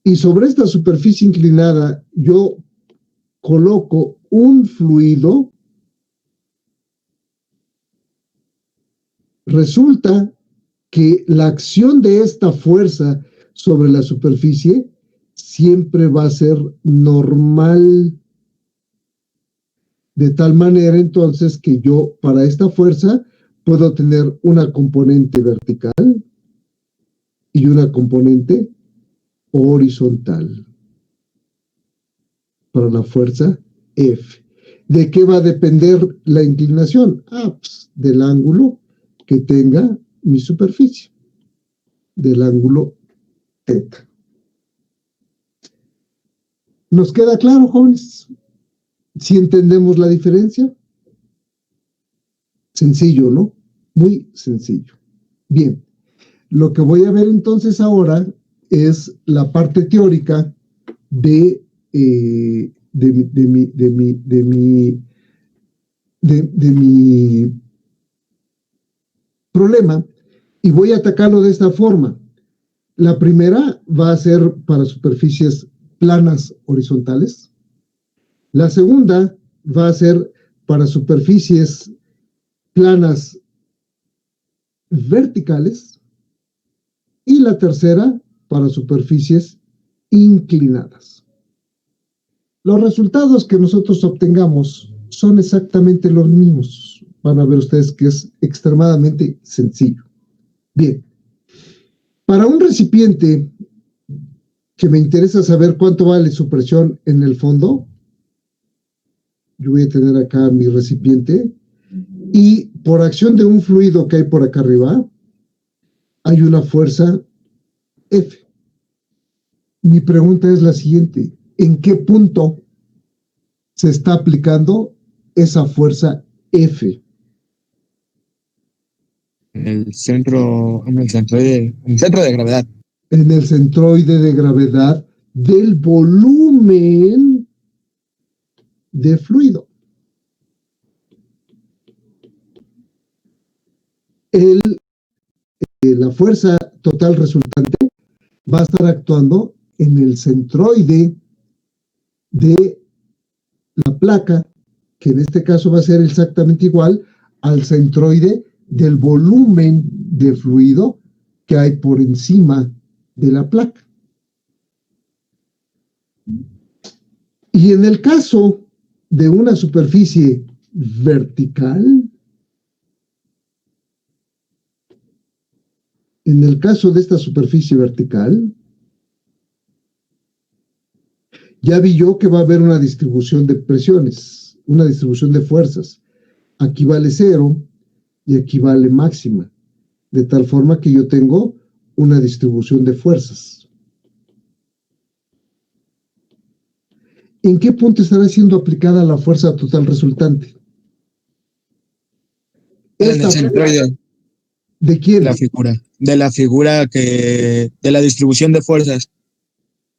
y sobre esta superficie inclinada yo coloco un fluido, resulta que la acción de esta fuerza sobre la superficie siempre va a ser normal. De tal manera entonces que yo para esta fuerza puedo tener una componente vertical y una componente horizontal para la fuerza F. ¿De qué va a depender la inclinación? Pues, del ángulo que tenga mi superficie, del ángulo θ. ¿Nos queda claro, jóvenes? ¿Sí entendemos la diferencia? Sencillo, ¿no? Muy sencillo. Bien, lo que voy a ver entonces ahora es la parte teórica de mi problema, y voy a atacarlo de esta forma. La primera va a ser para superficies planas horizontales. La segunda va a ser para superficies planas verticales. Y la tercera para superficies inclinadas. Los resultados que nosotros obtengamos son exactamente los mismos. Van a ver ustedes que es extremadamente sencillo. Bien, para un recipiente que me interesa saber cuánto vale su presión en el fondo, yo voy a tener acá mi recipiente y por acción de un fluido que hay por acá arriba, hay una fuerza F. Mi pregunta es la siguiente: ¿en qué punto se está aplicando esa fuerza F? En el centro de gravedad. En el centroide de gravedad del volumen de fluido. La fuerza total resultante va a estar actuando en el centroide de la placa, que en este caso va a ser exactamente igual al centroide del volumen de fluido que hay por encima de la placa. Y en el caso de una superficie vertical, en el caso de esta superficie vertical, ya vi yo que va a haber una distribución de presiones, una distribución de fuerzas. Aquí vale 0 y aquí vale máxima, de tal forma que yo tengo una distribución de fuerzas. ¿En qué punto estará siendo aplicada la fuerza total resultante? En el centroide. ¿De quién? De la figura de la distribución de fuerzas.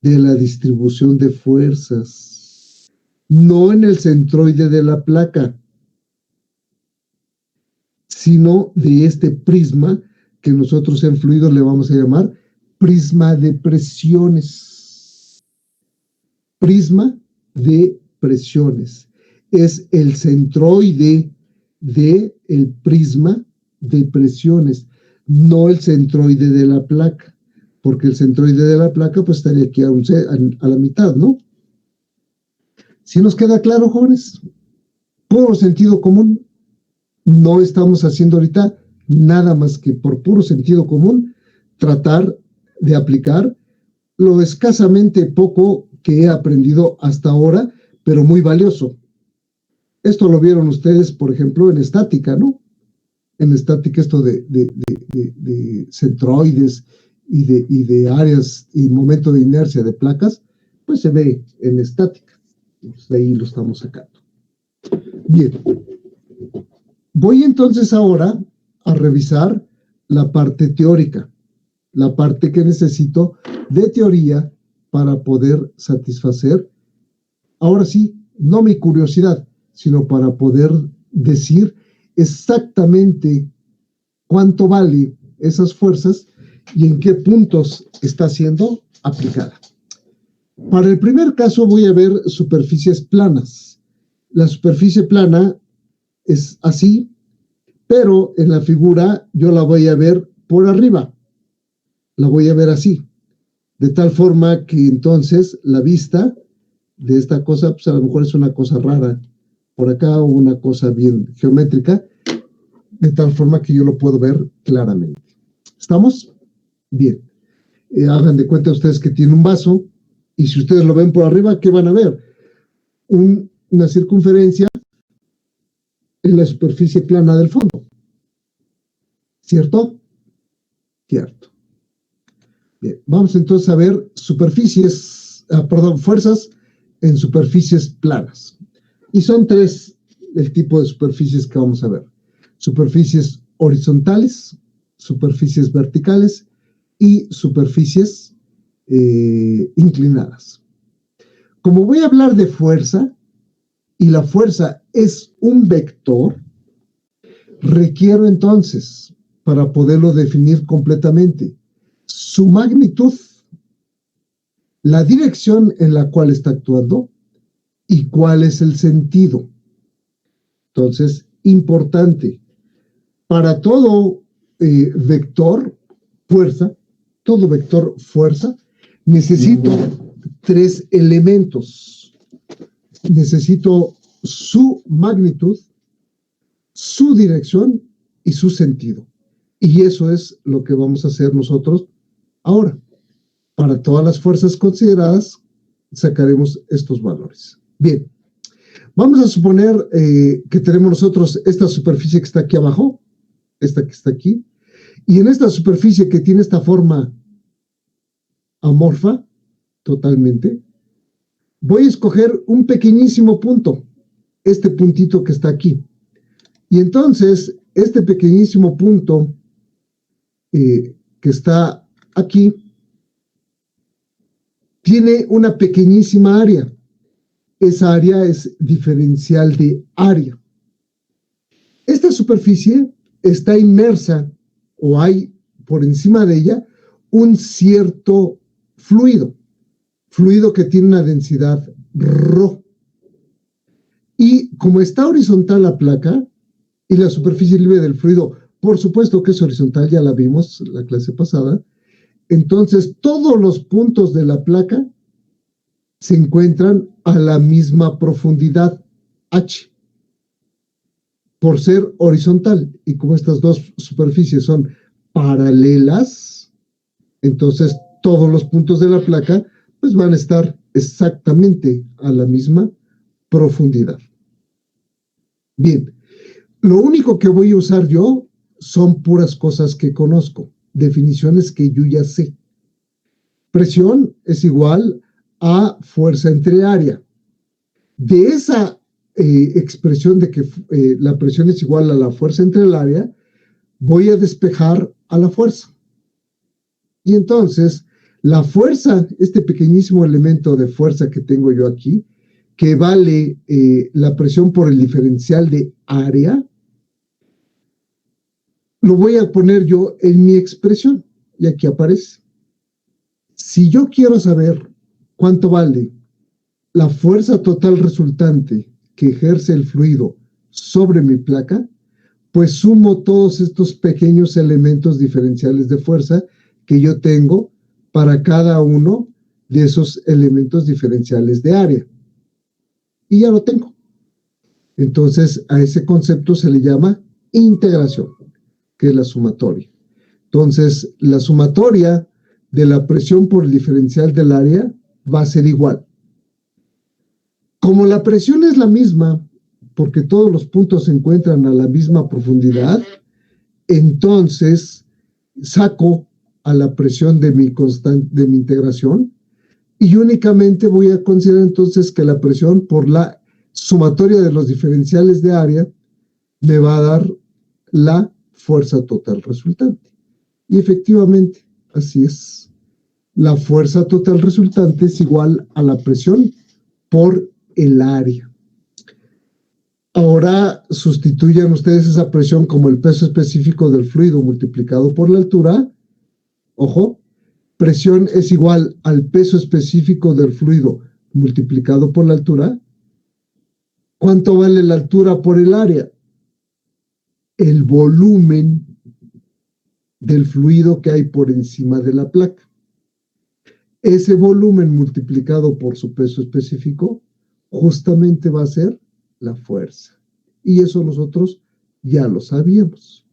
De la distribución de fuerzas. No en el centroide de la placa, sino de este prisma que nosotros en fluido le vamos a llamar prisma de presiones. Prisma de presiones. Es el centroide del prisma de presiones, no el centroide de la placa, porque el centroide de la placa pues estaría aquí a la mitad, ¿no? ¿Sí nos queda claro, jóvenes? Puro sentido común. no estamos haciendo ahorita nada más que por puro sentido común tratar de aplicar lo escasamente poco que he aprendido hasta ahora, pero muy valioso. Esto lo vieron ustedes, por ejemplo, en estática, ¿no? En estática esto de centroides y de áreas y momento de inercia de placas, pues se ve en estática. Entonces, de ahí lo estamos sacando. Bien. Voy entonces ahora a revisar la parte teórica, la parte que necesito de teoría para poder satisfacer, ahora sí, no mi curiosidad, sino para poder decir exactamente cuánto vale esas fuerzas y en qué puntos está siendo aplicada. Para el primer caso voy a ver superficies planas. La superficie plana es así, pero en la figura yo la voy a ver por arriba. La voy a ver así, de tal forma que entonces la vista de esta cosa, pues a lo mejor es una cosa rara por acá o una cosa bien geométrica, de tal forma que yo lo puedo ver claramente. ¿Estamos? Bien. Hagan de cuenta ustedes que tiene un vaso, y si ustedes lo ven por arriba, ¿qué van a ver? Una circunferencia en la superficie plana del fondo. ¿Cierto? Cierto. Bien, vamos entonces a ver fuerzas en superficies planas. Y son tres el tipo de superficies que vamos a ver. Superficies horizontales, superficies verticales y superficies inclinadas. Como voy a hablar de fuerza, y la fuerza es un vector, requiero entonces, para poderlo definir completamente, su magnitud, la dirección en la cual está actuando y cuál es el sentido. Entonces, importante, para todo vector fuerza, necesito tres elementos. Necesito su magnitud, su dirección y su sentido. Y eso es lo que vamos a hacer nosotros ahora. Para todas las fuerzas consideradas, sacaremos estos valores. Bien, vamos a suponer que tenemos nosotros esta superficie que está aquí abajo, esta que está aquí, y en esta superficie que tiene esta forma amorfa, totalmente, voy a escoger un pequeñísimo punto, este puntito que está aquí. Y entonces, este pequeñísimo punto que está aquí, tiene una pequeñísima área. Esa área es diferencial de área. Esta superficie está inmersa, o hay por encima de ella, un cierto fluido que tiene una densidad ρ. Y como está horizontal la placa y la superficie libre del fluido, por supuesto que es horizontal, ya la vimos la clase pasada, entonces todos los puntos de la placa se encuentran a la misma profundidad, h, por ser horizontal. Y como estas dos superficies son paralelas, entonces todos los puntos de la placa pues van a estar exactamente a la misma profundidad. Bien, lo único que voy a usar yo son puras cosas que conozco, definiciones que yo ya sé. Presión es igual a fuerza entre área. De esa expresión de que la presión es igual a la fuerza entre el área, voy a despejar a la fuerza. Y entonces, la fuerza, este pequeñísimo elemento de fuerza que tengo yo aquí, que vale la presión por el diferencial de área, lo voy a poner yo en mi expresión, y aquí aparece. Si yo quiero saber cuánto vale la fuerza total resultante que ejerce el fluido sobre mi placa, pues sumo todos estos pequeños elementos diferenciales de fuerza que yo tengo para cada uno de esos elementos diferenciales de área. Y ya lo tengo. Entonces, a ese concepto se le llama integración, que es la sumatoria. Entonces, la sumatoria de la presión por el diferencial del área va a ser igual. Como la presión es la misma, porque todos los puntos se encuentran a la misma profundidad, entonces saco a la presión de mi integración y únicamente voy a considerar entonces que la presión por la sumatoria de los diferenciales de área me va a dar la fuerza total resultante. Y efectivamente, así es. La fuerza total resultante es igual a la presión por el área. Ahora sustituyan ustedes esa presión como el peso específico del fluido multiplicado por la altura. Ojo, presión es igual al peso específico del fluido multiplicado por la altura. ¿Cuánto vale la altura por el área? El volumen del fluido que hay por encima de la placa. Ese volumen multiplicado por su peso específico justamente va a ser la fuerza. Y eso nosotros ya lo sabíamos.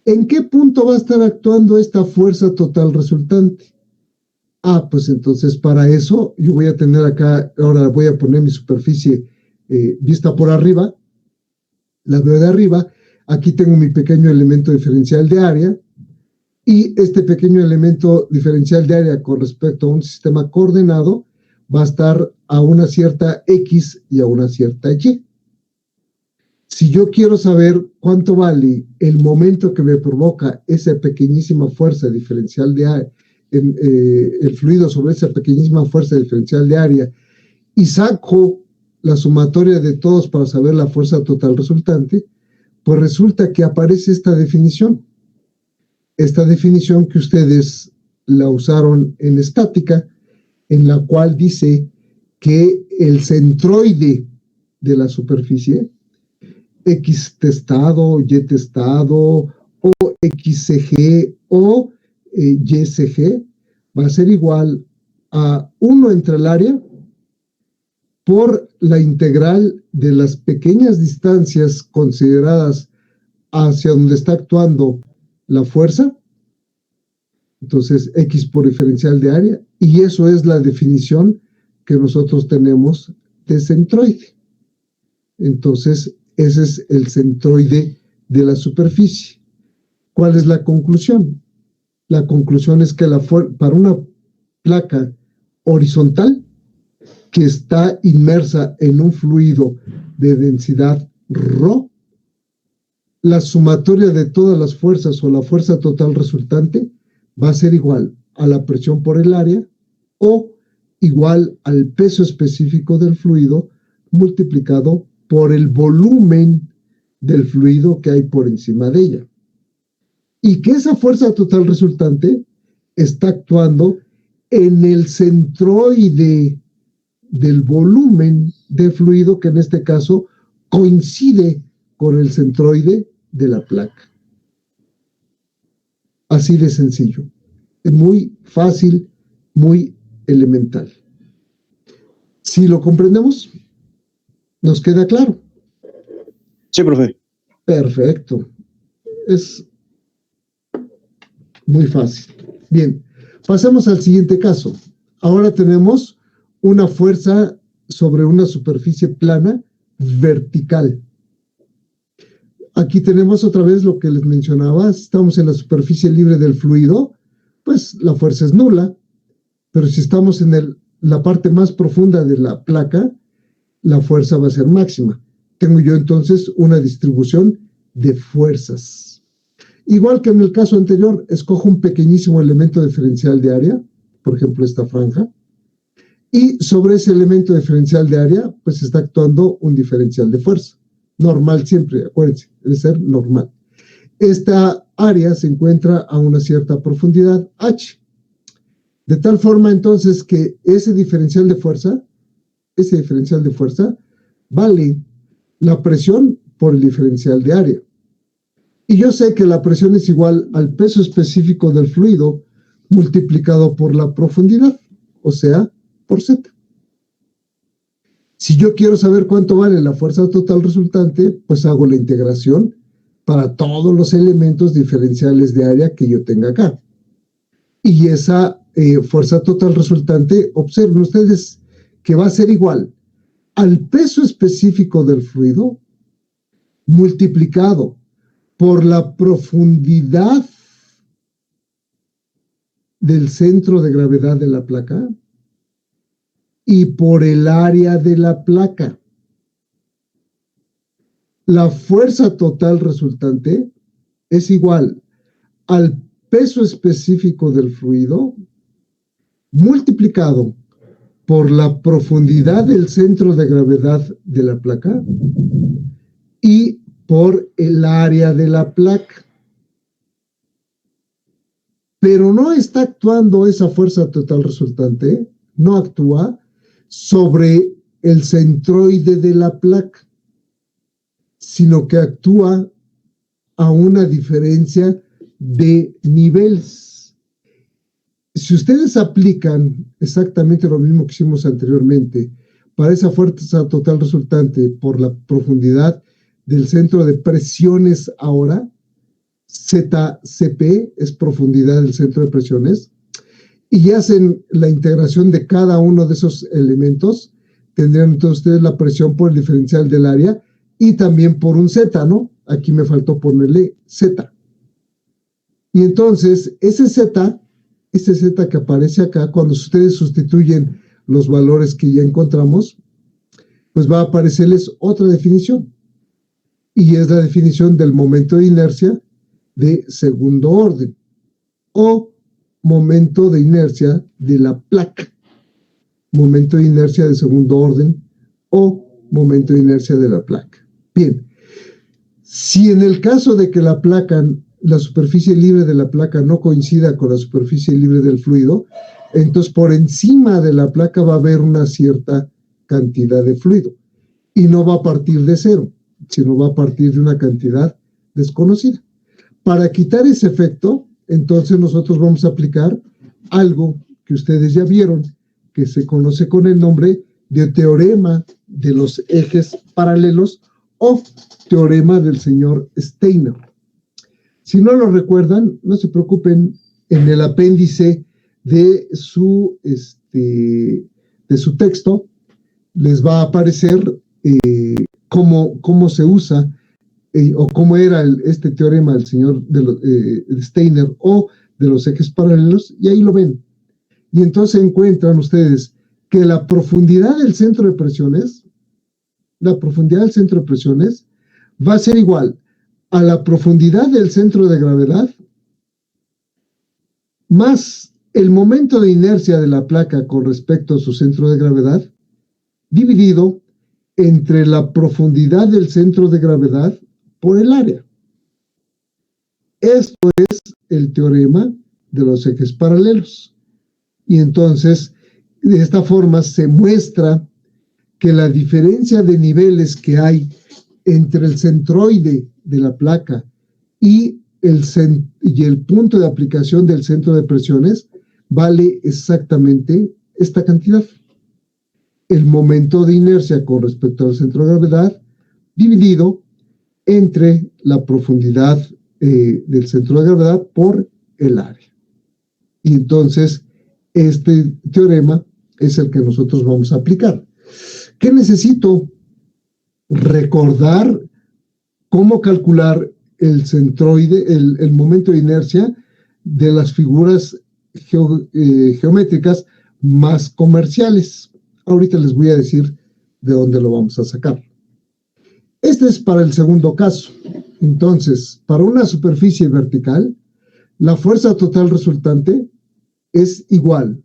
¿En qué punto va a estar actuando esta fuerza total resultante? Pues entonces para eso yo voy a tener acá, ahora voy a poner mi superficie vista por arriba, la veo de arriba, aquí tengo mi pequeño elemento diferencial de área, y este pequeño elemento diferencial de área con respecto a un sistema coordenado va a estar a una cierta X y a una cierta Y. Si yo quiero saber cuánto vale el momento que me provoca esa pequeñísima fuerza diferencial de área, el fluido sobre esa pequeñísima fuerza diferencial de área, y saco la sumatoria de todos para saber la fuerza total resultante, pues resulta que aparece esta definición que ustedes la usaron en estática, en la cual dice que el centroide de la superficie, X testado, Y testado, o XCG o YCG, va a ser igual a 1 entre el área por la integral de las pequeñas distancias consideradas hacia donde está actuando la fuerza. Entonces, X por diferencial de área, y eso es la definición que nosotros tenemos de centroide. Entonces, ese es el centroide de la superficie. ¿Cuál es la conclusión? La conclusión es que para una placa horizontal que está inmersa en un fluido de densidad ρ, la sumatoria de todas las fuerzas o la fuerza total resultante va a ser igual a la presión por el área o igual al peso específico del fluido multiplicado por el volumen del fluido que hay por encima de ella. Y que esa fuerza total resultante está actuando en el centroide del volumen de fluido, que en este caso coincide con el centroide de la placa. Así de sencillo. Es muy fácil, muy elemental. Si lo comprendemos, ¿nos queda claro? Sí, profe. Perfecto. Es muy fácil. Bien, pasemos al siguiente caso. Ahora tenemos una fuerza sobre una superficie plana vertical. Aquí tenemos otra vez lo que les mencionaba. Si estamos en la superficie libre del fluido, pues la fuerza es nula. Pero si estamos en la parte más profunda de la placa, la fuerza va a ser máxima. Tengo yo entonces una distribución de fuerzas. Igual que en el caso anterior, escojo un pequeñísimo elemento diferencial de área, por ejemplo esta franja, y sobre ese elemento diferencial de área, pues está actuando un diferencial de fuerza. Normal siempre, acuérdense, debe ser normal. Esta área se encuentra a una cierta profundidad H. De tal forma entonces que ese diferencial de fuerza vale la presión por el diferencial de área. Y yo sé que la presión es igual al peso específico del fluido multiplicado por la profundidad, o sea, por Z. Si yo quiero saber cuánto vale la fuerza total resultante, pues hago la integración para todos los elementos diferenciales de área que yo tenga acá. Y esa fuerza total resultante, observen ustedes que va a ser igual al peso específico del fluido multiplicado por la profundidad del centro de gravedad de la placa y por el área de la placa. La fuerza total resultante es igual al peso específico del fluido multiplicado por la profundidad del centro de gravedad de la placa y por el área de la placa. Pero no está actuando esa fuerza total resultante, no actúa sobre el centroide de la placa, sino que actúa a una diferencia de niveles. Si ustedes aplican exactamente lo mismo que hicimos anteriormente para esa fuerza total resultante por la profundidad del centro de presiones ahora, ZCP es profundidad del centro de presiones, y hacen la integración de cada uno de esos elementos, tendrían entonces ustedes la presión por el diferencial del área y también por un Z, ¿no? Aquí me faltó ponerle Z. Y entonces ese Z que aparece acá, cuando ustedes sustituyen los valores que ya encontramos, pues va a aparecerles otra definición. Y es la definición del momento de inercia de segundo orden o momento de inercia de la placa, momento de inercia de segundo orden o momento de inercia de la placa. Bien, si en el caso de que la placa, la superficie libre de la placa no coincida con la superficie libre del fluido, entonces por encima de la placa va a haber una cierta cantidad de fluido y no va a partir de cero, sino va a partir de una cantidad desconocida. Para quitar ese efecto, entonces nosotros vamos a aplicar algo que ustedes ya vieron, que se conoce con el nombre de teorema de los ejes paralelos o teorema del señor Steiner. Si no lo recuerdan, no se preocupen, en el apéndice de su texto les va a aparecer cómo se usa o cómo era este teorema del señor Steiner o de los ejes paralelos, y ahí lo ven. Y entonces encuentran ustedes que la profundidad del centro de presiones va a ser igual a la profundidad del centro de gravedad más el momento de inercia de la placa con respecto a su centro de gravedad dividido entre la profundidad del centro de gravedad por el área. Esto es el teorema de los ejes paralelos. Y entonces, de esta forma se muestra que la diferencia de niveles que hay entre el centroide de la placa y el punto de aplicación del centro de presiones vale exactamente esta cantidad. El momento de inercia con respecto al centro de gravedad dividido entre la profundidad del centro de gravedad por el área. Y entonces este teorema es el que nosotros vamos a aplicar. ¿Qué necesito? Recordar cómo calcular el centroide, el momento de inercia de las figuras geométricas más comerciales. Ahorita les voy a decir de dónde lo vamos a sacar. Este es para el segundo caso. Entonces, para una superficie vertical, la fuerza total resultante es igual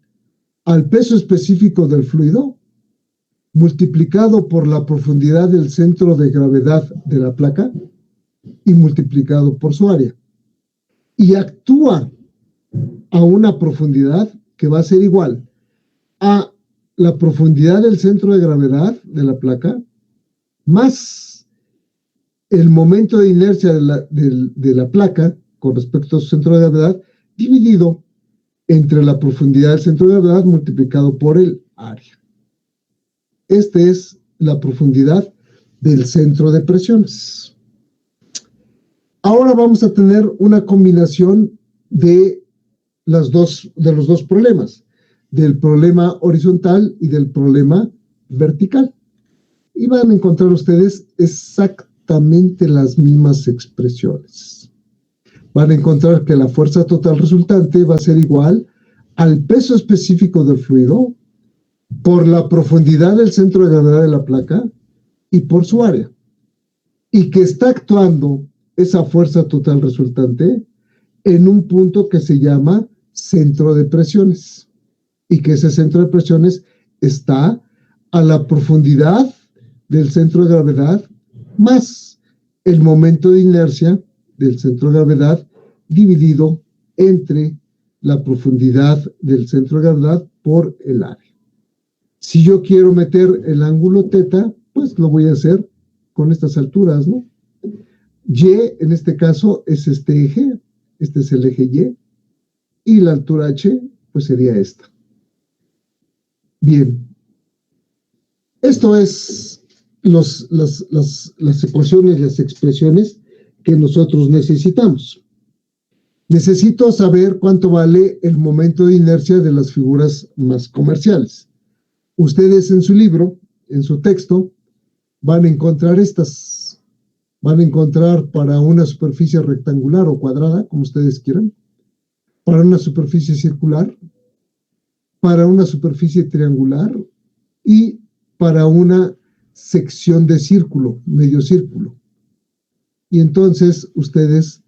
al peso específico del fluido multiplicado por la profundidad del centro de gravedad de la placa y multiplicado por su área. Y actúa a una profundidad que va a ser igual a la profundidad del centro de gravedad de la placa más el momento de inercia de la placa con respecto a su centro de gravedad dividido entre la profundidad del centro de gravedad multiplicado por el área. Este es la profundidad del centro de presiones. Ahora vamos a tener una combinación de los dos problemas, del problema horizontal y del problema vertical. Y van a encontrar ustedes exactamente las mismas expresiones. Van a encontrar que la fuerza total resultante va a ser igual al peso específico del fluido por la profundidad del centro de gravedad de la placa y por su área. Y que está actuando esa fuerza total resultante en un punto que se llama centro de presiones. Y que ese centro de presiones está a la profundidad del centro de gravedad más el momento de inercia del centro de gravedad dividido entre la profundidad del centro de gravedad por el área. Si yo quiero meter el ángulo θ, pues lo voy a hacer con estas alturas, ¿no? Y en este caso es este eje, este es el eje Y, y la altura h pues sería esta. Bien, esto es las ecuaciones, las expresiones que nosotros necesitamos. Necesito saber cuánto vale el momento de inercia de las figuras más comerciales. Ustedes en su libro, en su texto, van a encontrar estas. Van a encontrar para una superficie rectangular o cuadrada, como ustedes quieran, para una superficie circular, para una superficie triangular y para una sección de círculo, medio círculo. Y entonces ustedes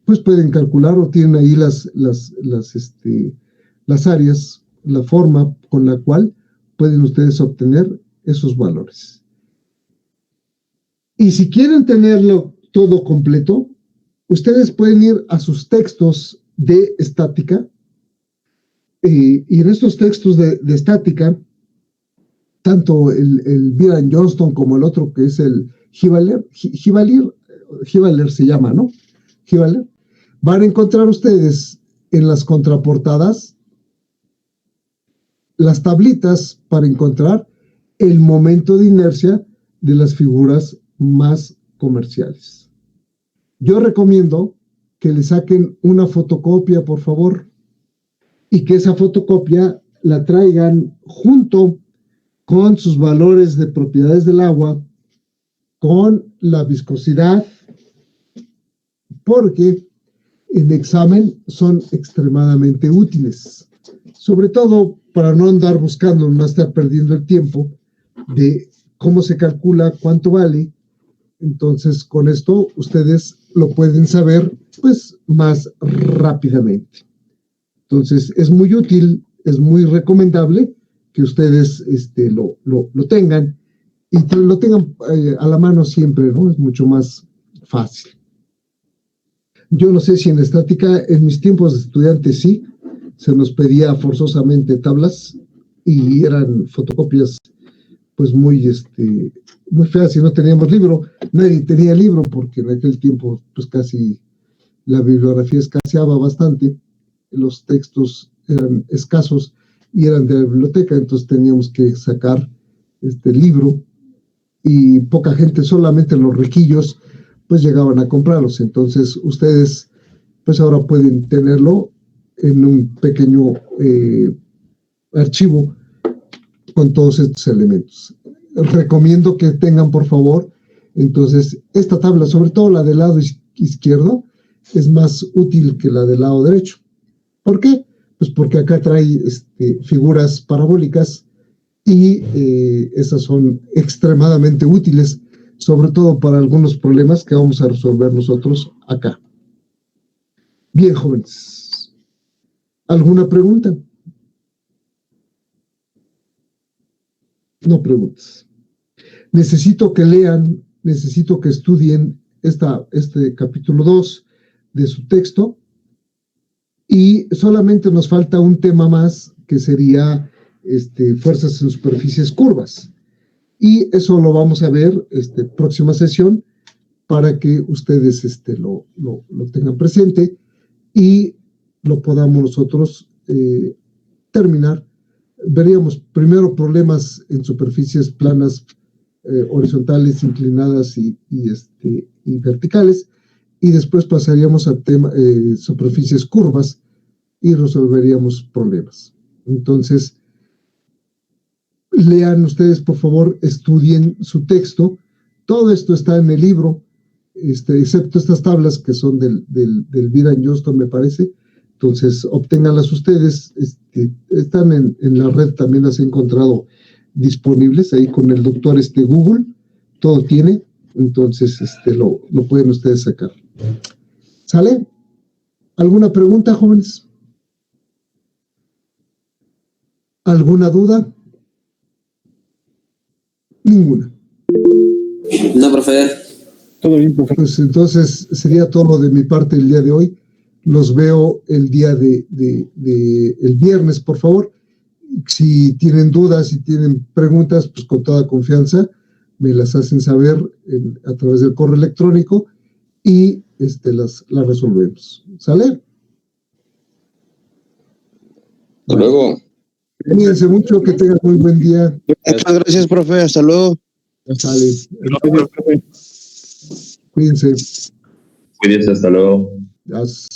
pues pueden calcular o tienen ahí las áreas, la forma con la cual pueden ustedes obtener esos valores. Y si quieren tenerlo todo completo, ustedes pueden ir a sus textos de estática y en estos textos de estática, tanto el Byron Johnston como el otro que es el Hivalier se llama, ¿no? Hivalier. Van a encontrar ustedes en las contraportadas las tablitas para encontrar el momento de inercia de las figuras más comerciales. Yo recomiendo que le saquen una fotocopia, por favor, y que esa fotocopia la traigan junto con sus valores de propiedades del agua, con la viscosidad, porque en examen son extremadamente útiles, sobre todo para no andar buscando, no estar perdiendo el tiempo de cómo se calcula, cuánto vale. Entonces, con esto ustedes lo pueden saber pues más rápidamente. Entonces, es muy útil, es muy recomendable que ustedes lo tengan y lo tengan a la mano siempre, ¿no? Es mucho más fácil. Yo no sé si en estática, en mis tiempos de estudiante sí, se nos pedía forzosamente tablas y eran fotocopias pues muy feas y no teníamos libro. Nadie tenía libro porque en aquel tiempo pues casi la bibliografía escaseaba bastante, los textos eran escasos y eran de la biblioteca, entonces teníamos que sacar libro y poca gente, solamente los riquillos pues llegaban a comprarlos. Entonces ustedes pues ahora pueden tenerlo en un pequeño archivo con todos estos elementos. Recomiendo que tengan, por favor, entonces esta tabla, sobre todo la del lado izquierdo, es más útil que la del lado derecho. ¿Por qué? Pues porque acá trae figuras parabólicas y esas son extremadamente útiles, sobre todo para algunos problemas que vamos a resolver nosotros acá. Bien, jóvenes. ¿Alguna pregunta? No preguntes. Necesito que lean, necesito que estudien este capítulo 2 de su texto y solamente nos falta un tema más que sería fuerzas en superficies curvas. Y eso lo vamos a ver próxima sesión para que ustedes lo tengan presente y lo podamos nosotros terminar veríamos primero problemas en superficies planas, horizontales, inclinadas y verticales, y después pasaríamos a superficies curvas y resolveríamos problemas. Entonces, lean ustedes, por favor, estudien su texto. Todo esto está en el libro, excepto estas tablas que son del Vida en Johnston, me parece. Entonces, obténganlas ustedes. Están en la red, también las he encontrado disponibles ahí con el doctor Google. Todo tiene. Entonces, lo pueden ustedes sacar. ¿Sale? ¿Alguna pregunta, jóvenes? ¿Alguna duda? Ninguna. No, profe. Todo bien, profe. Pues entonces sería todo de mi parte el día de hoy. Los veo el día el viernes, por favor. Si tienen dudas, si tienen preguntas, pues con toda confianza me las hacen saber a través del correo electrónico y las resolvemos. ¿Sale? Hasta luego. Cuídense mucho, que tengan muy buen día. Muchas gracias, profe. Hasta luego. Sale. Cuídense. Cuídense, hasta luego. Gracias.